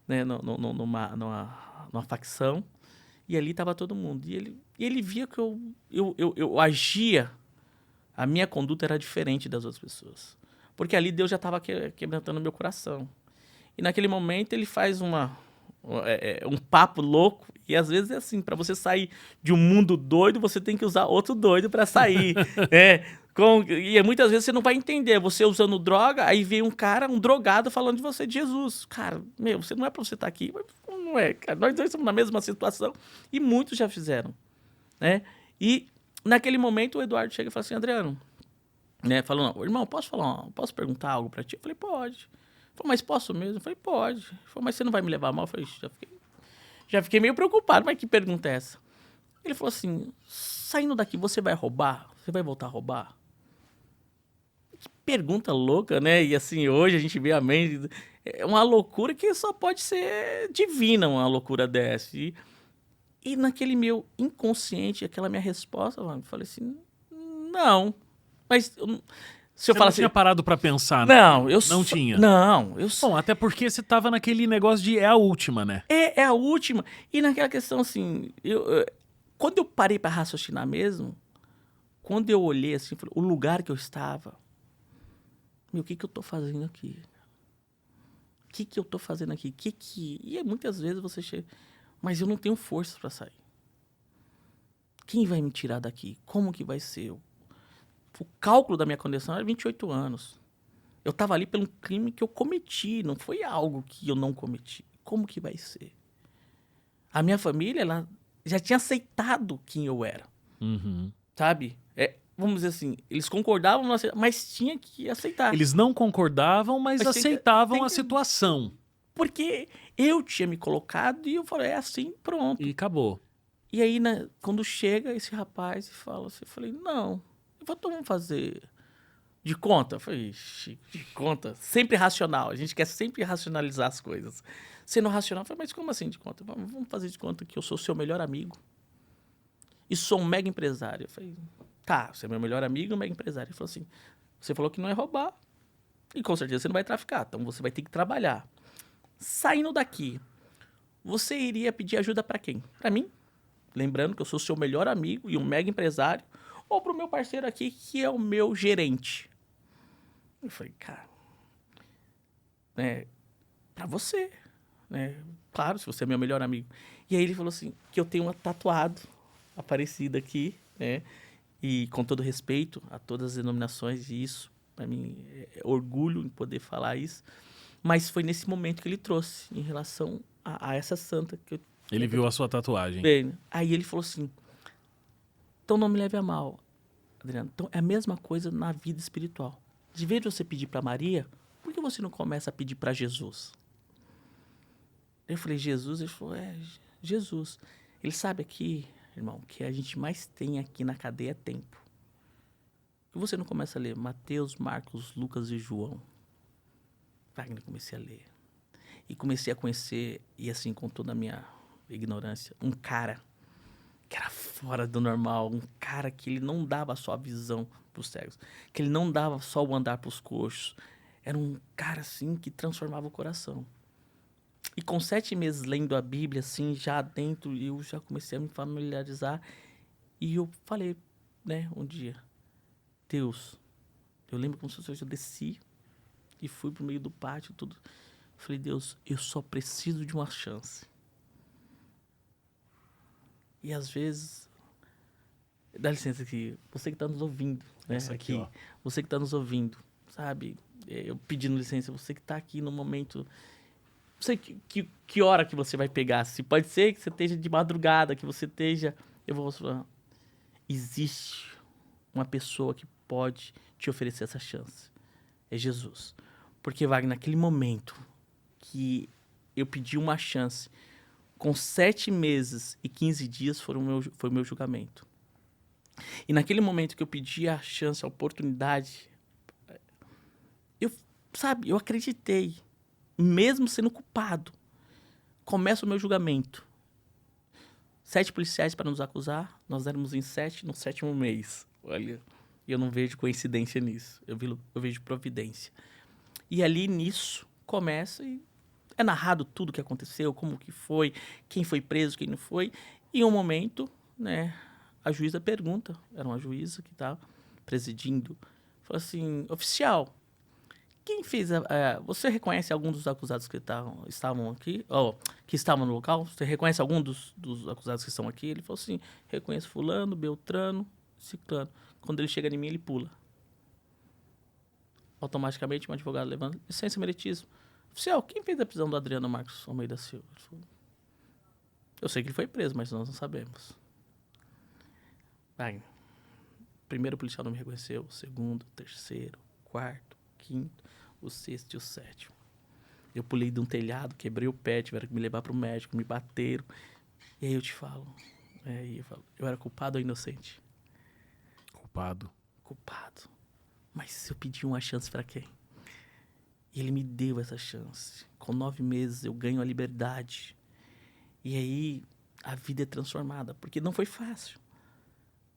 né, numa facção, e ali estava todo mundo. E ele via que eu agia, a minha conduta era diferente das outras pessoas, porque ali Deus já estava quebrantando meu coração. E naquele momento ele faz um papo louco, e às vezes é assim, para você sair de um mundo doido, você tem que usar outro doido para sair, e muitas vezes você não vai entender, você usando droga, aí vem um cara, um drogado falando de você, de Jesus. Cara, você não é para você estar aqui, mas não é, cara, nós dois estamos na mesma situação, e muitos já fizeram, né? E naquele momento o Eduardo chega e fala assim, Adriano, né, falando, irmão, posso perguntar algo para ti? Eu falei, pode. Falei, mas posso mesmo? Eu falei, pode. Ele falou, mas você não vai me levar a mal? Eu falei, já fiquei meio preocupado, mas que pergunta é essa? Ele falou assim, saindo daqui, você vai roubar? Você vai voltar a roubar? Que pergunta louca, né? E assim, hoje a gente vê a mente... É uma loucura que só pode ser divina, uma loucura dessa. E naquele meu inconsciente, aquela minha resposta, eu falei assim, não. Mas se eu
Você
falar
não
assim,
tinha parado pra pensar, né?
não,
Não tinha.
não,
Bom, até porque você tava naquele negócio de é a última, né?
é a última. E naquela questão assim, quando eu parei para raciocinar mesmo, quando eu olhei assim, o lugar que eu estava, meu, o que que eu tô fazendo aqui? O que que eu tô fazendo aqui? E muitas vezes você chega, mas eu não tenho forças para sair. Quem vai me tirar daqui? Como que vai ser? O cálculo da minha condenação era 28 anos. Eu estava ali pelo crime que eu cometi, não foi algo que eu não cometi. Como que vai ser? A minha família, ela já tinha aceitado quem eu era,
Uhum.
sabe? Vamos dizer assim, eles concordavam, mas tinha que aceitar.
Eles não concordavam, mas
Mas
aceitavam
tem
a
que-
situação.
Porque eu tinha me colocado e eu falei, é assim, pronto.
E acabou.
E aí, né, quando chega esse rapaz e fala assim, eu falei, não, vamos fazer de conta. Eu falei, ixi, de conta? Sempre racional, a gente quer sempre racionalizar as coisas. Sendo racional, eu falei, mas como assim de conta? Vamos fazer de conta que eu sou seu melhor amigo e sou um mega empresário. Eu falei, tá, você é meu melhor amigo e um mega empresário. Ele falou assim, você falou que não é roubar e com certeza você não vai traficar, então você vai ter que trabalhar. Saindo daqui, você iria pedir ajuda para quem? Para mim? Lembrando que eu sou seu melhor amigo e um mega empresário, ou pro meu parceiro aqui, que é o meu gerente. Eu falei, cara, né, pra você, né? Claro, se você é meu melhor amigo. E aí ele falou assim, que eu tenho uma tatuado aparecida aqui, né? E com todo respeito a todas as denominações, e isso, pra mim, é orgulho em poder falar isso. Mas foi nesse momento que ele trouxe, em relação a essa santa que eu
Ele viu a sua tatuagem.
bem. Aí ele falou assim, então não me leve a mal, Adriano. Então é a mesma coisa na vida espiritual. De vez de você pedir para Maria, por que você não começa a pedir para Jesus? Eu falei, Jesus? Ele falou, Jesus. Ele sabe aqui, irmão, que a gente mais tem aqui na cadeia é tempo. E você não começa a ler Mateus, Marcos, Lucas e João? Wagner, comecei a ler. E comecei a conhecer, e assim, com toda a minha ignorância, um cara que era fora do normal, um cara que ele não dava só a visão pros cegos, que ele não dava só o andar pros coxos. Era um cara, assim, que transformava o coração. E com 7 meses lendo a Bíblia, assim, já dentro, eu já comecei a me familiarizar. E eu falei, né, um dia, Deus, eu lembro como se eu desci e fui pro meio do pátio, tudo. Falei, Deus, eu só preciso de uma chance. E às vezes, dá licença aqui, você que está nos ouvindo, né,
Essa aqui, ó.
você que está nos ouvindo, sabe, eu pedindo licença, você que está aqui no momento, não sei que hora que você vai pegar, se pode ser que você esteja de madrugada, que você esteja, eu vou falar, existe uma pessoa que pode te oferecer essa chance, é Jesus. Porque, Wagner, naquele momento que eu pedi uma chance, com 7 meses e 15 dias foi o meu julgamento. E naquele momento que eu pedi a chance, a oportunidade, eu acreditei, mesmo sendo culpado. Começa o meu julgamento. 7 policiais para nos acusar, nós éramos em 7 no 7º mês. Olha, eu não vejo coincidência nisso, eu vejo providência. E ali nisso começa e é narrado tudo o que aconteceu, como que foi, quem foi preso, quem não foi. E em um momento, né, a juíza pergunta, era uma juíza que estava presidindo, falou assim, oficial, quem fez você reconhece algum dos acusados que estavam aqui, que estavam no local? Você reconhece algum dos acusados que estão aqui? Ele falou assim, reconheço fulano, beltrano, ciclano. Quando ele chega em mim, ele pula. Automaticamente, um advogado levanta, licença, meritíssimo. Oficial, quem fez a prisão do Adriano Marcos Almeida Silva? Eu sei que ele foi preso, mas nós não sabemos. Vai. Primeiro o policial não me reconheceu, o segundo, o terceiro, o quarto, o quinto, o sexto e o sétimo. Eu pulei de um telhado, quebrei o pé, tiveram que me levar pro médico, me bateram. E aí eu te falo, eu era culpado ou inocente?
Culpado.
Culpado. Mas eu pedi uma chance pra quem? E ele me deu essa chance. Com 9 meses eu ganho a liberdade. E aí a vida é transformada, porque não foi fácil.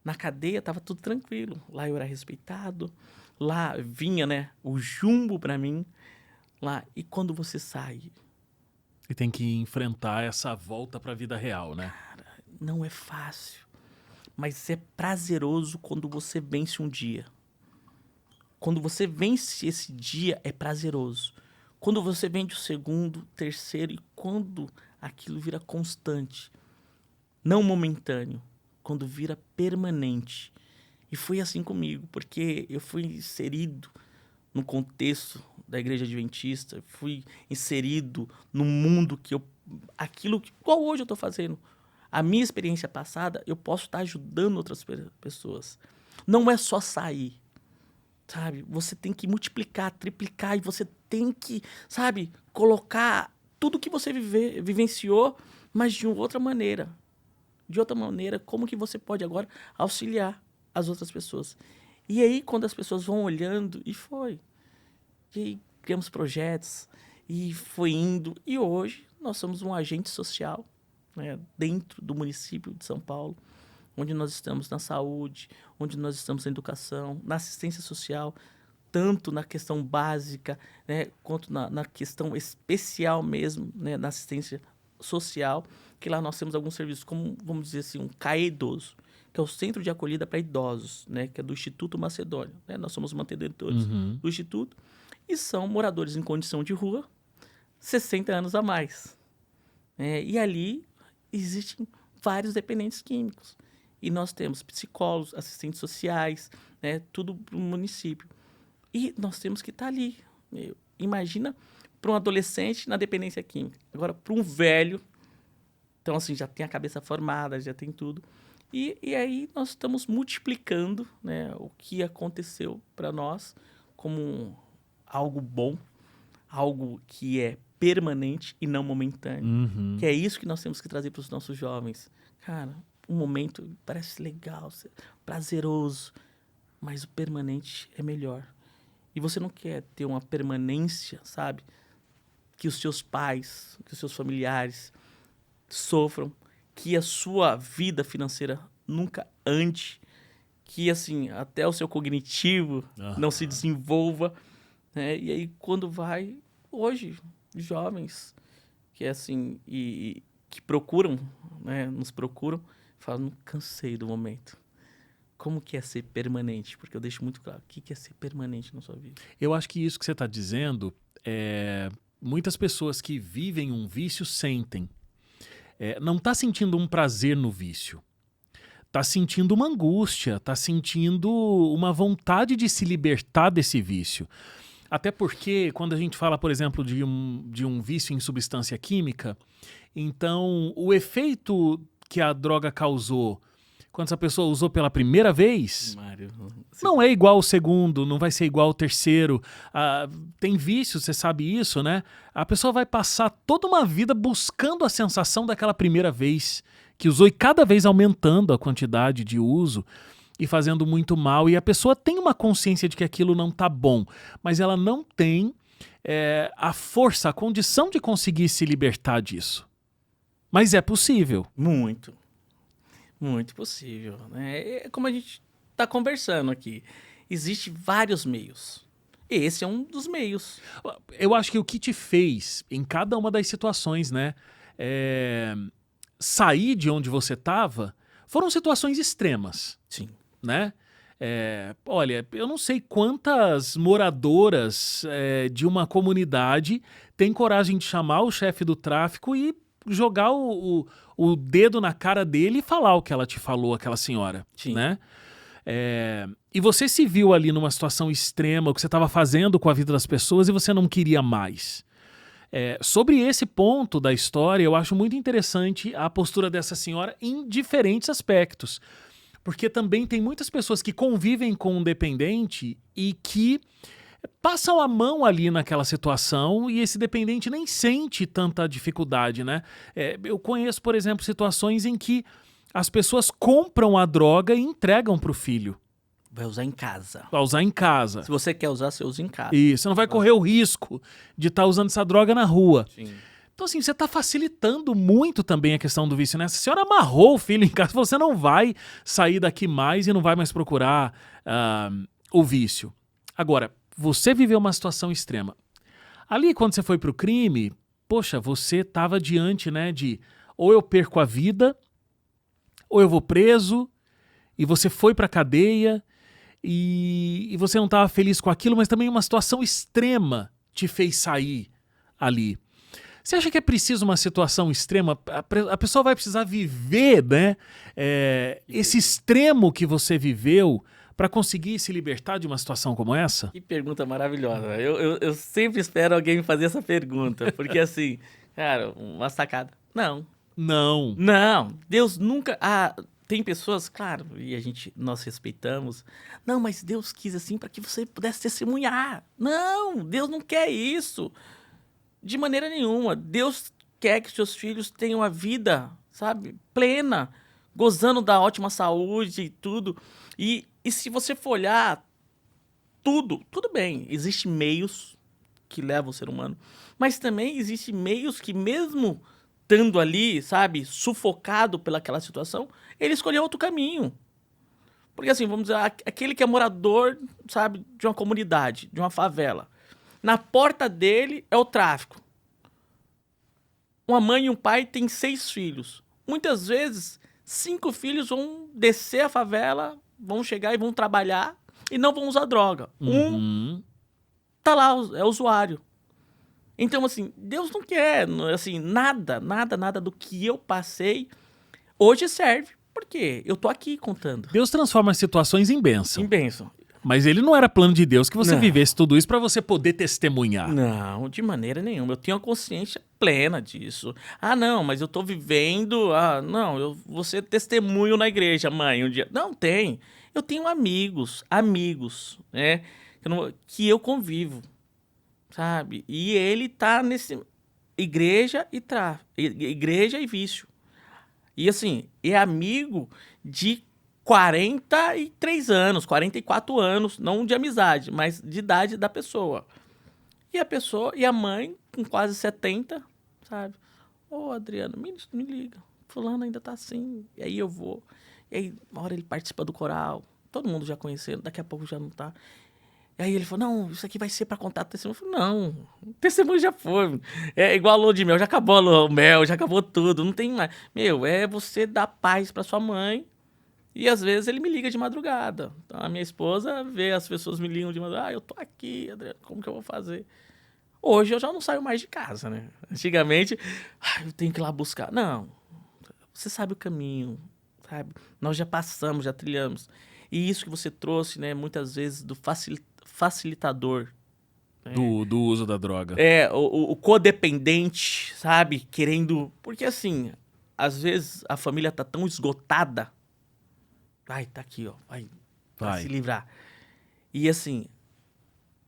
Na cadeia tava tudo tranquilo. Lá eu era respeitado. Lá vinha, né, o jumbo pra mim. Lá, e quando você sai,
E tem que enfrentar essa volta para a vida real, né?
não é fácil. Mas é prazeroso quando você vence um dia. Quando você vence esse dia, é prazeroso. Quando você vence o segundo, terceiro, e quando aquilo vira constante, não momentâneo, quando vira permanente. E foi assim comigo, porque eu fui inserido no contexto da igreja adventista, fui inserido no mundo que aquilo que igual hoje eu estou fazendo. A minha experiência passada, eu posso estar ajudando outras pessoas. Não é só sair, sabe? Você tem que multiplicar, triplicar, e você tem que, sabe, colocar tudo que você vivenciou, mas de outra maneira. De outra maneira, como que você pode agora auxiliar as outras pessoas? E aí, quando as pessoas vão olhando, e aí, criamos projetos, e foi indo. E hoje, nós somos um agente social, né, dentro do município de São Paulo, onde nós estamos na saúde, onde nós estamos na educação, na assistência social, tanto na questão básica, né, quanto na questão especial mesmo, né, na assistência social, que lá nós temos alguns serviços, como, vamos dizer assim, um CAE idoso, que é o Centro de Acolhida para Idosos, né, que é do Instituto Macedônio. Né? Nós somos mantenedores do Instituto, e são moradores em condição de rua, 60 anos a mais. E ali existem vários dependentes químicos. E nós temos psicólogos, assistentes sociais, né, tudo para o município. E nós temos que estar ali. Imagina para um adolescente na dependência química. Agora, para um velho, então assim, já tem a cabeça formada, já tem tudo. E aí nós estamos multiplicando, né, o que aconteceu para nós como algo bom, algo que é permanente e não momentâneo. Que é isso que nós temos que trazer para os nossos jovens. Cara, um momento parece legal, prazeroso, mas o permanente é melhor. E você não quer ter uma permanência, sabe? Que os seus pais, que os seus familiares sofram, que a sua vida financeira nunca ande, que assim, até o seu cognitivo não se desenvolva, né? E aí quando vai, hoje, jovens que assim, e que procuram, né, nos procuram, falam, cansei do momento. Como que é ser permanente? Porque eu deixo muito claro, o que é ser permanente na sua vida?
Eu acho que isso que você está dizendo, muitas pessoas que vivem um vício sentem. Não está sentindo um prazer no vício. Está sentindo uma angústia, está sentindo uma vontade de se libertar desse vício. Até porque, quando a gente fala, por exemplo, de um vício em substância química, então o efeito que a droga causou quando essa pessoa usou pela primeira vez,
Mário,
não é igual ao segundo, não vai ser igual ao terceiro. Tem vício, você sabe isso, né? A pessoa vai passar toda uma vida buscando a sensação daquela primeira vez que usou, e cada vez aumentando a quantidade de uso e fazendo muito mal. E a pessoa tem uma consciência de que aquilo não tá bom, mas ela não tem a força, a condição de conseguir se libertar disso. Mas é possível.
Muito. Muito possível, né? É como a gente está conversando aqui. Existem vários meios. Esse é um dos meios.
Eu acho que o que te fez, em cada uma das situações, né, sair de onde você estava, foram situações extremas.
Sim.
Né? Olha, eu não sei quantas moradoras de uma comunidade têm coragem de chamar o chefe do tráfico e jogar o dedo na cara dele e falar o que ela te falou, aquela senhora.
Sim.
Né? E você se viu ali numa situação extrema, o que você estava fazendo com a vida das pessoas, e você não queria mais. Sobre esse ponto da história, eu acho muito interessante a postura dessa senhora em diferentes aspectos. Porque também tem muitas pessoas que convivem com um dependente e que passam a mão ali naquela situação e esse dependente nem sente tanta dificuldade, né? Eu conheço, por exemplo, situações em que as pessoas compram a droga e entregam para o filho.
Vai usar em casa.
Vai usar em casa.
Se você quer usar, você usa em casa.
E você não vai correr o risco de estar usando essa droga na rua.
Sim.
Então, assim, você está facilitando muito também a questão do vício, né? Se a senhora amarrou o filho em casa, você não vai sair daqui mais e não vai mais procurar o vício. Agora, você viveu uma situação extrema. Ali, quando você foi para o crime, poxa, você estava diante, né, de ou eu perco a vida, ou eu vou preso, e você foi para a cadeia, e você não estava feliz com aquilo, mas também uma situação extrema te fez sair ali. Você acha que é preciso uma situação extrema? A pessoa vai precisar viver, né, esse extremo que você viveu para conseguir se libertar de uma situação como essa?
Que pergunta maravilhosa. Eu sempre espero alguém me fazer essa pergunta. Porque assim, cara, uma sacada. Não.
Não.
Não. Deus nunca... tem pessoas, claro, e nós respeitamos. Não, mas Deus quis assim para que você pudesse testemunhar. Não, Deus não quer isso. De maneira nenhuma. Deus quer que seus filhos tenham a vida, sabe, plena, gozando da ótima saúde e tudo. E se você for olhar tudo bem. Existem meios que levam o ser humano, mas também existem meios que mesmo estando ali, sabe, sufocado pelaquela situação, ele escolheu outro caminho. Porque assim, vamos dizer, aquele que é morador, sabe, de uma comunidade, de uma favela, na porta dele é o tráfico. Uma mãe e um pai têm 6 filhos. Muitas vezes, 5 filhos vão descer a favela, vão chegar e vão trabalhar e não vão usar droga. Um tá lá, é usuário. Então, assim, Deus não quer, assim, nada do que eu passei hoje serve. Por quê? Eu tô aqui contando.
Deus transforma as situações em bênção.
Em bênção.
Mas ele não era plano de Deus que você
Não.
vivesse tudo isso para você poder testemunhar.
Não, de maneira nenhuma. Eu tenho a consciência plena disso. Não, mas eu tô vivendo... não, eu vou ser testemunho na igreja, mãe, um dia. Não, tem. Eu tenho amigos, né? Que eu convivo, sabe? E ele tá nesse... Igreja e vício. E assim, é amigo de 43 anos, 44 anos, não de amizade, mas de idade da pessoa. E a mãe, com quase 70, sabe? Adriano, me liga. Fulano ainda tá assim. E aí eu vou. E aí, uma hora ele participa do coral. Todo mundo já conhecendo, daqui a pouco já não tá. E aí ele falou, não, isso aqui vai ser pra contar testemunho. Eu falei, não, o testemunho já foi. É igual a lua de mel, já acabou a lua, o mel, já acabou tudo, não tem mais. É você dar paz pra sua mãe. E às vezes ele me liga de madrugada. Então a minha esposa vê as pessoas me ligam de madrugada. Eu tô aqui, Adriano, como que eu vou fazer? Hoje eu já não saio mais de casa, né? Antigamente, eu tenho que ir lá buscar. Não, você sabe o caminho, sabe? Nós já passamos, já trilhamos. E isso que você trouxe, né, muitas vezes do facilitador. Né?
Do uso da droga.
O codependente, sabe? Querendo... Porque assim, às vezes a família tá tão esgotada. Vai, tá aqui, ó. Vai se livrar. E assim...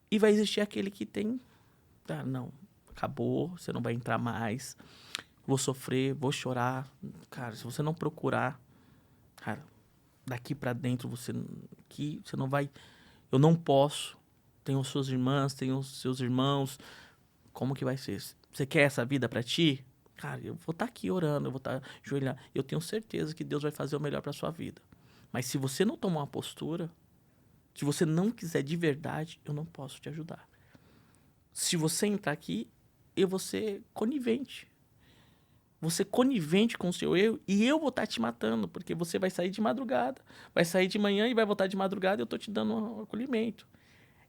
E vai existir aquele que tem... não, acabou, você não vai entrar mais. Vou sofrer, vou chorar. Cara, se você não procurar... Cara, daqui pra dentro, você não vai... Eu não posso. Tenho suas irmãs, tenho seus irmãos. Como que vai ser? Você quer essa vida pra ti? Cara, eu vou estar aqui orando, eu vou estar ajoelhado. Eu tenho certeza que Deus vai fazer o melhor pra sua vida. Mas se você não tomar uma postura, se você não quiser de verdade, eu não posso te ajudar. Se você entrar aqui, eu vou ser conivente. Você conivente com o seu erro e eu vou estar te matando, porque você vai sair de madrugada, vai sair de manhã e vai voltar de madrugada e eu tô te dando um acolhimento.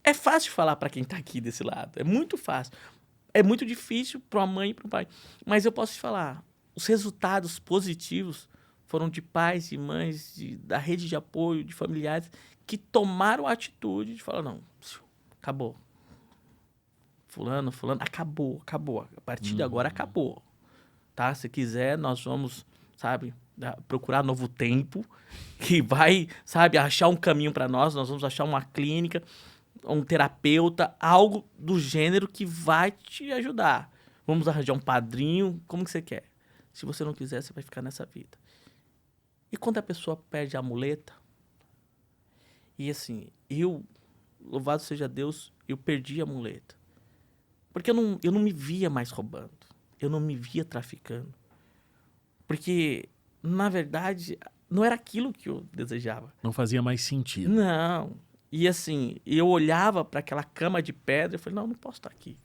É fácil falar para quem tá aqui desse lado, é muito fácil. É muito difícil para a mãe e para o pai. Mas eu posso te falar, os resultados positivos foram de pais e mães, da rede de apoio, de familiares, que tomaram a atitude de falar, não, acabou. Fulano, acabou. A partir de agora, acabou. Tá? Se quiser, nós vamos, sabe, procurar novo tempo, que vai, sabe, achar um caminho para nós vamos achar uma clínica. um terapeuta, algo do gênero que vai te ajudar. Vamos arranjar um padrinho, como que você quer? Se você não quiser, você vai ficar nessa vida. E quando a pessoa perde a muleta, e assim, louvado seja Deus, eu perdi a muleta. Porque eu não me via mais roubando. Eu não me via traficando. Porque, na verdade, não era aquilo que eu desejava.
Não fazia mais sentido.
Não. E assim, eu olhava para aquela cama de pedra e falei, não posso estar aqui.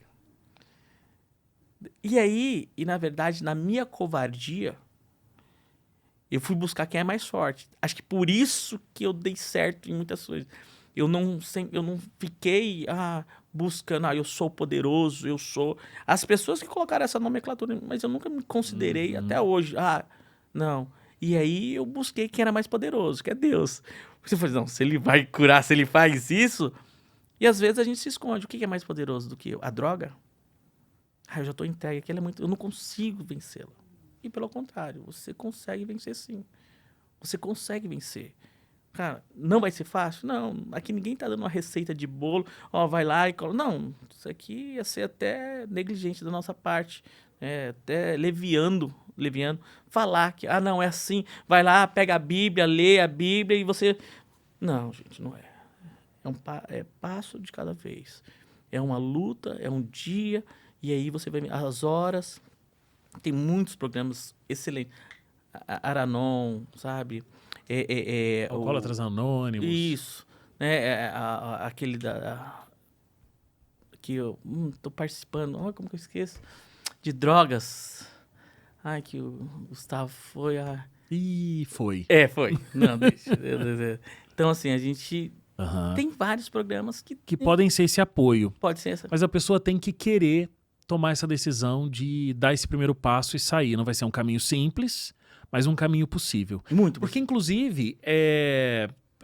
E aí, na verdade, na minha covardia, eu fui buscar quem é mais forte. Acho que por isso que eu dei certo em muitas coisas. Eu não fiquei buscando, eu sou poderoso, eu sou... As pessoas que colocaram essa nomenclatura, mas eu nunca me considerei até hoje. Não. E aí eu busquei quem era mais poderoso, que é Deus. Você falou, não, se ele vai curar, se ele faz isso... E às vezes a gente se esconde. O que é mais poderoso do que eu? A droga? Eu já estou entregue aqui, eu não consigo vencê-la. E pelo contrário, você consegue vencer sim. Você consegue vencer. Cara, não vai ser fácil? Não. Aqui ninguém tá dando uma receita de bolo. Vai lá e coloca. Não, isso aqui ia ser até negligente da nossa parte. Até leviano. Falar que, não, é assim. Vai lá, pega a Bíblia, lê a Bíblia e você... Não, gente, não é. É passo de cada vez. É uma luta, é um dia... E aí você vai... As horas... Tem muitos programas excelentes. Aranon, sabe?
Alcoólatras Anônimos.
Isso. Né? Aquele que eu tô participando. Olha como que eu esqueço. De drogas. Que o Gustavo foi a...
Foi.
Foi. Não, deixa. Então, assim, a gente... Tem vários programas que
podem ser esse apoio.
Pode ser essa.
Mas a pessoa tem que querer tomar essa decisão de dar esse primeiro passo e sair. Não vai ser um caminho simples, mas um caminho possível.
Muito.
Porque, inclusive,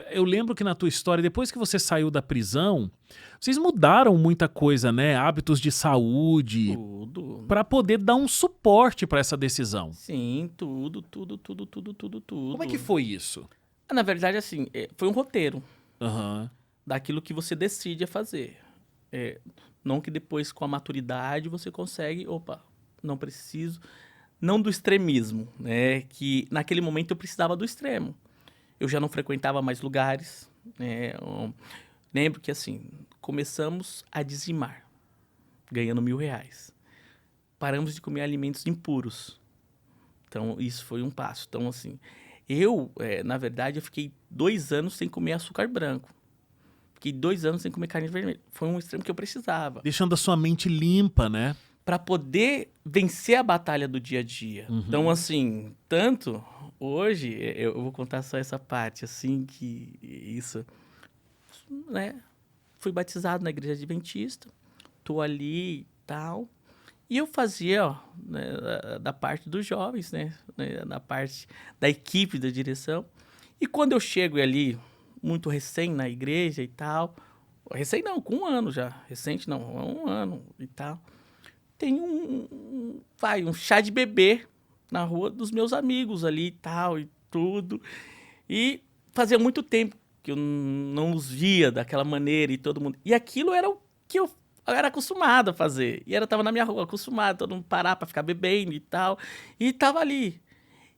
eu lembro que na tua história, depois que você saiu da prisão, vocês mudaram muita coisa, né? Hábitos de saúde.
Tudo.
Para poder dar um suporte para essa decisão.
Sim, tudo.
Como é que foi isso?
Na verdade, assim, foi um roteiro.
Uhum.
Daquilo que você decide a fazer. Não que depois, com a maturidade, você consegue... não preciso... Não do extremismo, né? Que naquele momento eu precisava do extremo. Eu já não frequentava mais lugares. Né? Lembro que, assim, começamos a dizimar, ganhando R$1.000. Paramos de comer alimentos impuros. Então, isso foi um passo. Então, assim, na verdade, eu fiquei 2 anos sem comer açúcar branco. Fiquei 2 anos sem comer carne vermelha. Foi um extremo que eu precisava.
Deixando a sua mente limpa, né?
Para poder vencer a batalha do dia a dia.
Uhum.
Então, assim, tanto hoje, eu vou contar só essa parte, assim, que isso, né? Fui batizado na igreja adventista, tô ali e tal. E eu fazia, né, da parte dos jovens, né? Na parte da equipe da direção. E quando eu chego ali, muito recém na igreja e tal, recém não, com 1 ano já, recente não, 1 ano e tal, tem um chá de bebê na rua dos meus amigos ali e tal, e tudo, e fazia muito tempo que eu não os via daquela maneira e todo mundo, e aquilo era o que eu era acostumado a fazer, e eu tava na minha rua, acostumado, todo mundo parar pra ficar bebendo e tal, e tava ali.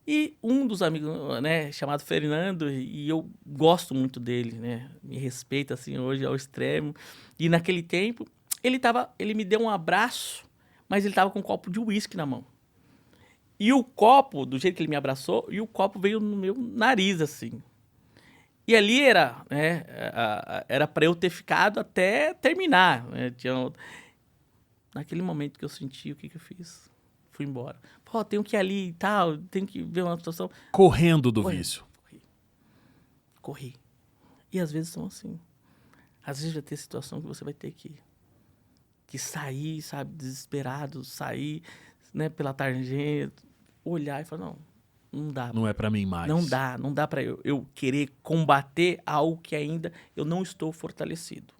E um dos amigos, né, chamado Fernando, e eu gosto muito dele, né, me respeita, assim, hoje ao extremo. E naquele tempo, ele me deu um abraço, mas ele tava com um copo de uísque na mão. E o copo, do jeito que ele me abraçou, e o copo veio no meu nariz, assim. E ali era, né, era pra eu ter ficado até terminar, né, naquele momento que eu senti, o que eu fiz? Fui embora. Tenho que ir ali e tal, tenho que ver uma situação.
Correndo do vício.
Corri. E às vezes são assim. Às vezes vai ter situação que você vai ter que sair, sabe, desesperado, sair, né, pela tangente, olhar e falar, não dá.
Não é pra mim mais.
Não dá pra eu querer combater algo que ainda eu não estou fortalecido.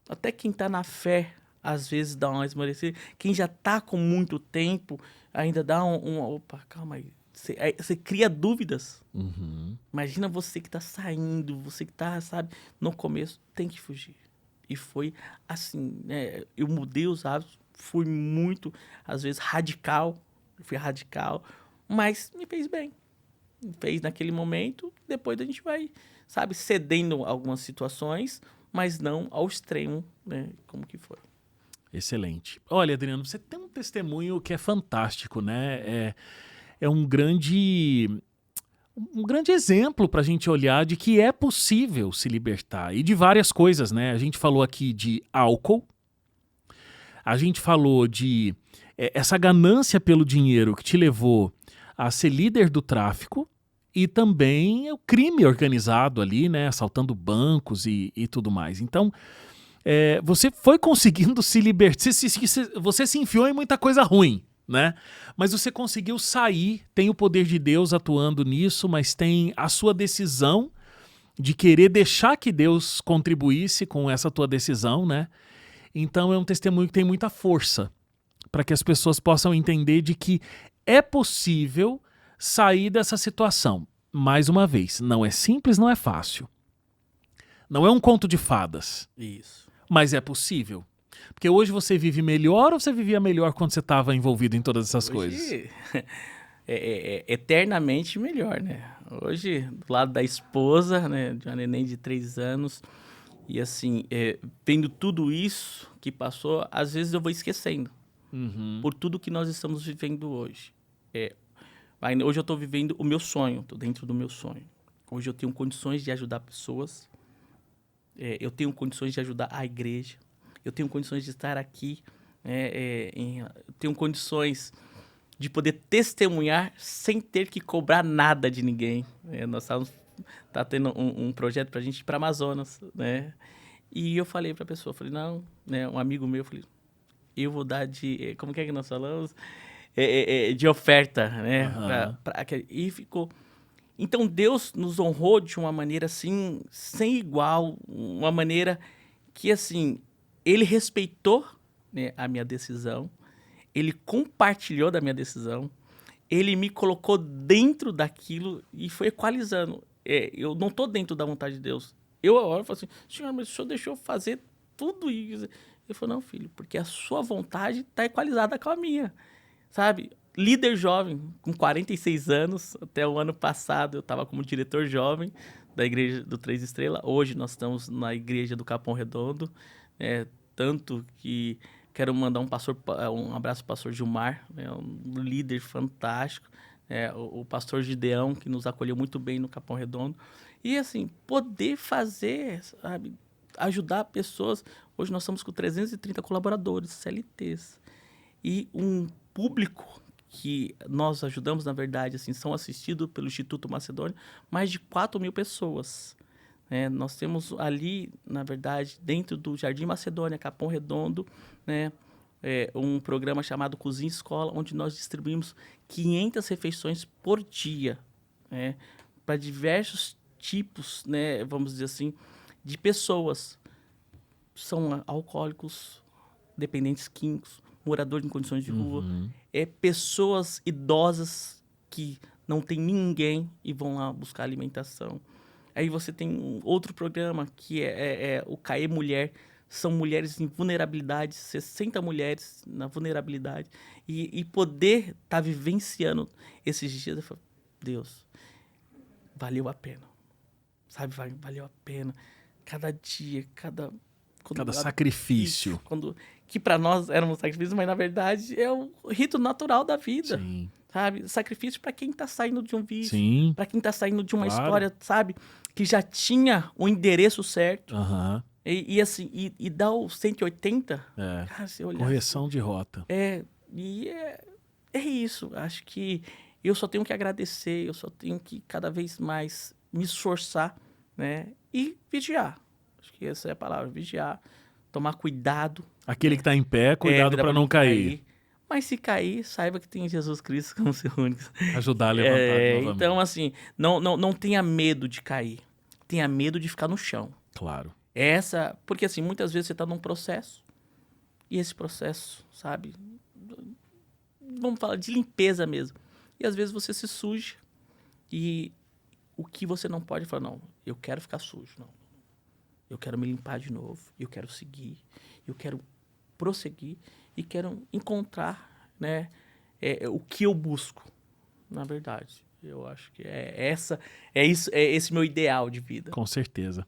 Até quem tá na fé, às vezes dá uma esmorecida. Quem já tá com muito tempo, ainda dá opa, calma aí. Você cria dúvidas.
Uhum.
Imagina você que tá saindo, você que tá, sabe, no começo, tem que fugir. E foi assim, né? Eu mudei os hábitos, fui muito, às vezes, radical. Fui radical, mas me fez bem. Me fez naquele momento, depois a gente vai, sabe, cedendo algumas situações, mas não ao extremo, né? Como que foi.
Excelente. Olha, Adriano, você tem um testemunho que é fantástico, né? É um grande exemplo para a gente olhar de que é possível se libertar e de várias coisas, né? A gente falou aqui de álcool, a gente falou de essa ganância pelo dinheiro que te levou a ser líder do tráfico e também o crime organizado ali, né? Assaltando bancos e tudo mais. Então, você foi conseguindo se libertar, você se enfiou em muita coisa ruim, né? Mas você conseguiu sair, tem o poder de Deus atuando nisso, mas tem a sua decisão de querer deixar que Deus contribuísse com essa tua decisão, né? Então é um testemunho que tem muita força para que as pessoas possam entender de que é possível sair dessa situação. Mais uma vez, não é simples, não é fácil. Não é um conto de fadas.
Isso.
Mas é possível. Porque hoje você vive melhor ou você vivia melhor quando você estava envolvido em todas essas coisas?
Hoje é eternamente melhor, né? Hoje, do lado da esposa, né? De uma neném de 3 anos. E assim, vendo tudo isso que passou, às vezes eu vou esquecendo. Por tudo que nós estamos vivendo hoje. Hoje eu estou vivendo o meu sonho, estou dentro do meu sonho. Hoje eu tenho condições de ajudar pessoas. Eu tenho condições de ajudar a igreja. Eu tenho condições de estar aqui. Eu tenho condições de poder testemunhar sem ter que cobrar nada de ninguém. Nós tá tendo um projeto para a gente ir para Amazonas, né? E eu falei para a pessoa, falei, não, né? Um amigo meu, falei, eu vou dar de... Como que nós falamos? De oferta, né?
Aham.
E ficou... Então, Deus nos honrou de uma maneira, assim, sem igual. Uma maneira que, assim, Ele respeitou, né, a minha decisão. Ele compartilhou da minha decisão. Ele me colocou dentro daquilo e foi equalizando. Eu não estou dentro da vontade de Deus. Eu oro e falo assim, Senhor, mas o Senhor deixou eu fazer tudo isso. Ele falou, não, filho, porque a sua vontade está equalizada com a minha, sabe? Líder jovem, com 46 anos, até o ano passado eu estava como diretor jovem da Igreja do Três Estrelas. Hoje nós estamos na Igreja do Capão Redondo, tanto que quero mandar um abraço para o pastor Gilmar, um líder fantástico, o pastor Gideão, que nos acolheu muito bem no Capão Redondo. E assim, poder fazer, sabe, ajudar pessoas. Hoje nós estamos com 330 colaboradores, CLTs. E um público que nós ajudamos, na verdade, assim, são assistidos pelo Instituto Macedônio, mais de 4.000 pessoas. Nós temos ali, na verdade, dentro do Jardim Macedônia, Capão Redondo, né, um programa chamado Cozinha Escola, onde nós distribuímos 500 refeições por dia, para diversos tipos, né, vamos dizer assim, de pessoas. São alcoólicos, dependentes químicos, moradores em condições de rua, pessoas idosas que não tem ninguém e vão lá buscar alimentação. Aí você tem um outro programa que é o CAE Mulher. São mulheres em vulnerabilidade, 60 mulheres na vulnerabilidade. E poder estar vivenciando esses dias, eu falo, Deus, valeu a pena. Sabe, valeu a pena. Cada dia, cada
sacrifício.
Que para nós era um sacrifício, mas na verdade é o rito natural da vida.
Sim.
Sabe? Sacrifício para quem tá saindo de um vício,
Sim.
para quem tá saindo de uma
Claro.
história, sabe? Que já tinha o endereço certo.
Aham.
E assim, e dá o 180. Cara, você olhar
Correção
assim,
de rota.
é isso. Acho que eu só tenho que agradecer, eu só tenho que cada vez mais me esforçar, né? E vigiar. Acho que essa é a palavra, vigiar. Tomar cuidado.
Aquele que está em pé, cuidado para não cair.
Mas se cair, saiba que tem Jesus Cristo como seu único.
Ajudar a levantar novamente.
Então, assim, não tenha medo de cair. Tenha medo de ficar no chão.
Claro.
Porque assim, muitas vezes você está num processo, e esse processo, sabe, vamos falar de limpeza mesmo, e às vezes você se suja, e o que você não pode falar, não, eu quero ficar sujo, não. Eu quero me limpar de novo, eu quero seguir, eu quero prosseguir e quero encontrar, né, o que eu busco, na verdade. Eu acho que é esse meu ideal de vida.
Com certeza.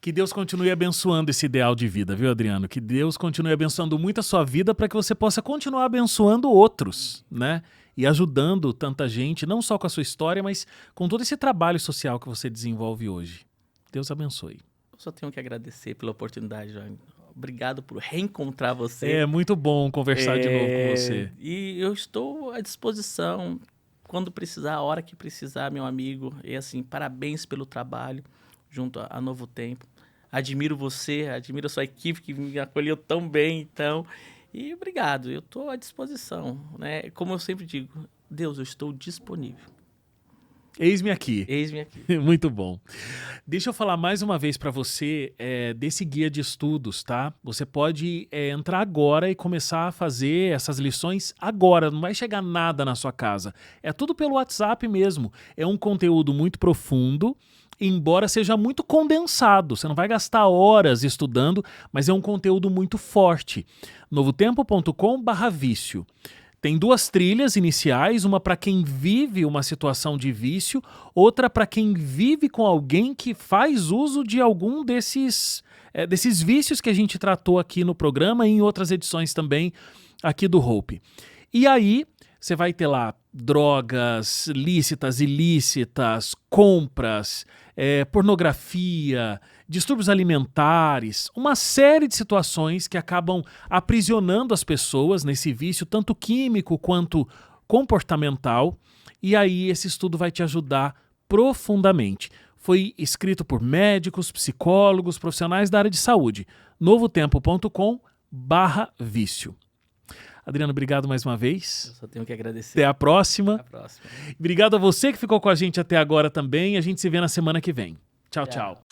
Que Deus continue abençoando esse ideal de vida, viu, Adriano? Que Deus continue abençoando muito a sua vida para que você possa continuar abençoando outros, né? E ajudando tanta gente, não só com a sua história, mas com todo esse trabalho social que você desenvolve hoje. Deus abençoe.
Eu só tenho que agradecer pela oportunidade, João. Obrigado por reencontrar você.
É muito bom conversar de novo com você.
E eu estou à disposição quando precisar, a hora que precisar, meu amigo. E assim, parabéns pelo trabalho junto a Novo Tempo. Admiro você, admiro a sua equipe que me acolheu tão bem, então. E obrigado, eu estou à disposição, né? Como eu sempre digo, Deus, eu estou disponível.
Eis-me aqui.
Eis-me aqui.
Muito bom. Deixa eu falar mais uma vez para você desse guia de estudos, tá? Você pode entrar agora e começar a fazer essas lições agora. Não vai chegar nada na sua casa. É tudo pelo WhatsApp mesmo. É um conteúdo muito profundo, embora seja muito condensado. Você não vai gastar horas estudando, mas é um conteúdo muito forte. novotempo.com/vício. Tem 2 trilhas iniciais, uma para quem vive uma situação de vício, outra para quem vive com alguém que faz uso de algum desses vícios que a gente tratou aqui no programa e em outras edições também aqui do Hope. E aí você vai ter lá drogas lícitas, ilícitas, compras, pornografia, distúrbios alimentares, uma série de situações que acabam aprisionando as pessoas nesse vício, tanto químico quanto comportamental, e aí esse estudo vai te ajudar profundamente. Foi escrito por médicos, psicólogos, profissionais da área de saúde. novotempo.com/vício. Adriano, obrigado mais uma vez.
Eu só tenho que agradecer.
Até a próxima.
Até a próxima.
Obrigado a você que ficou com a gente até agora também. A gente se vê na semana que vem. Tchau, tchau.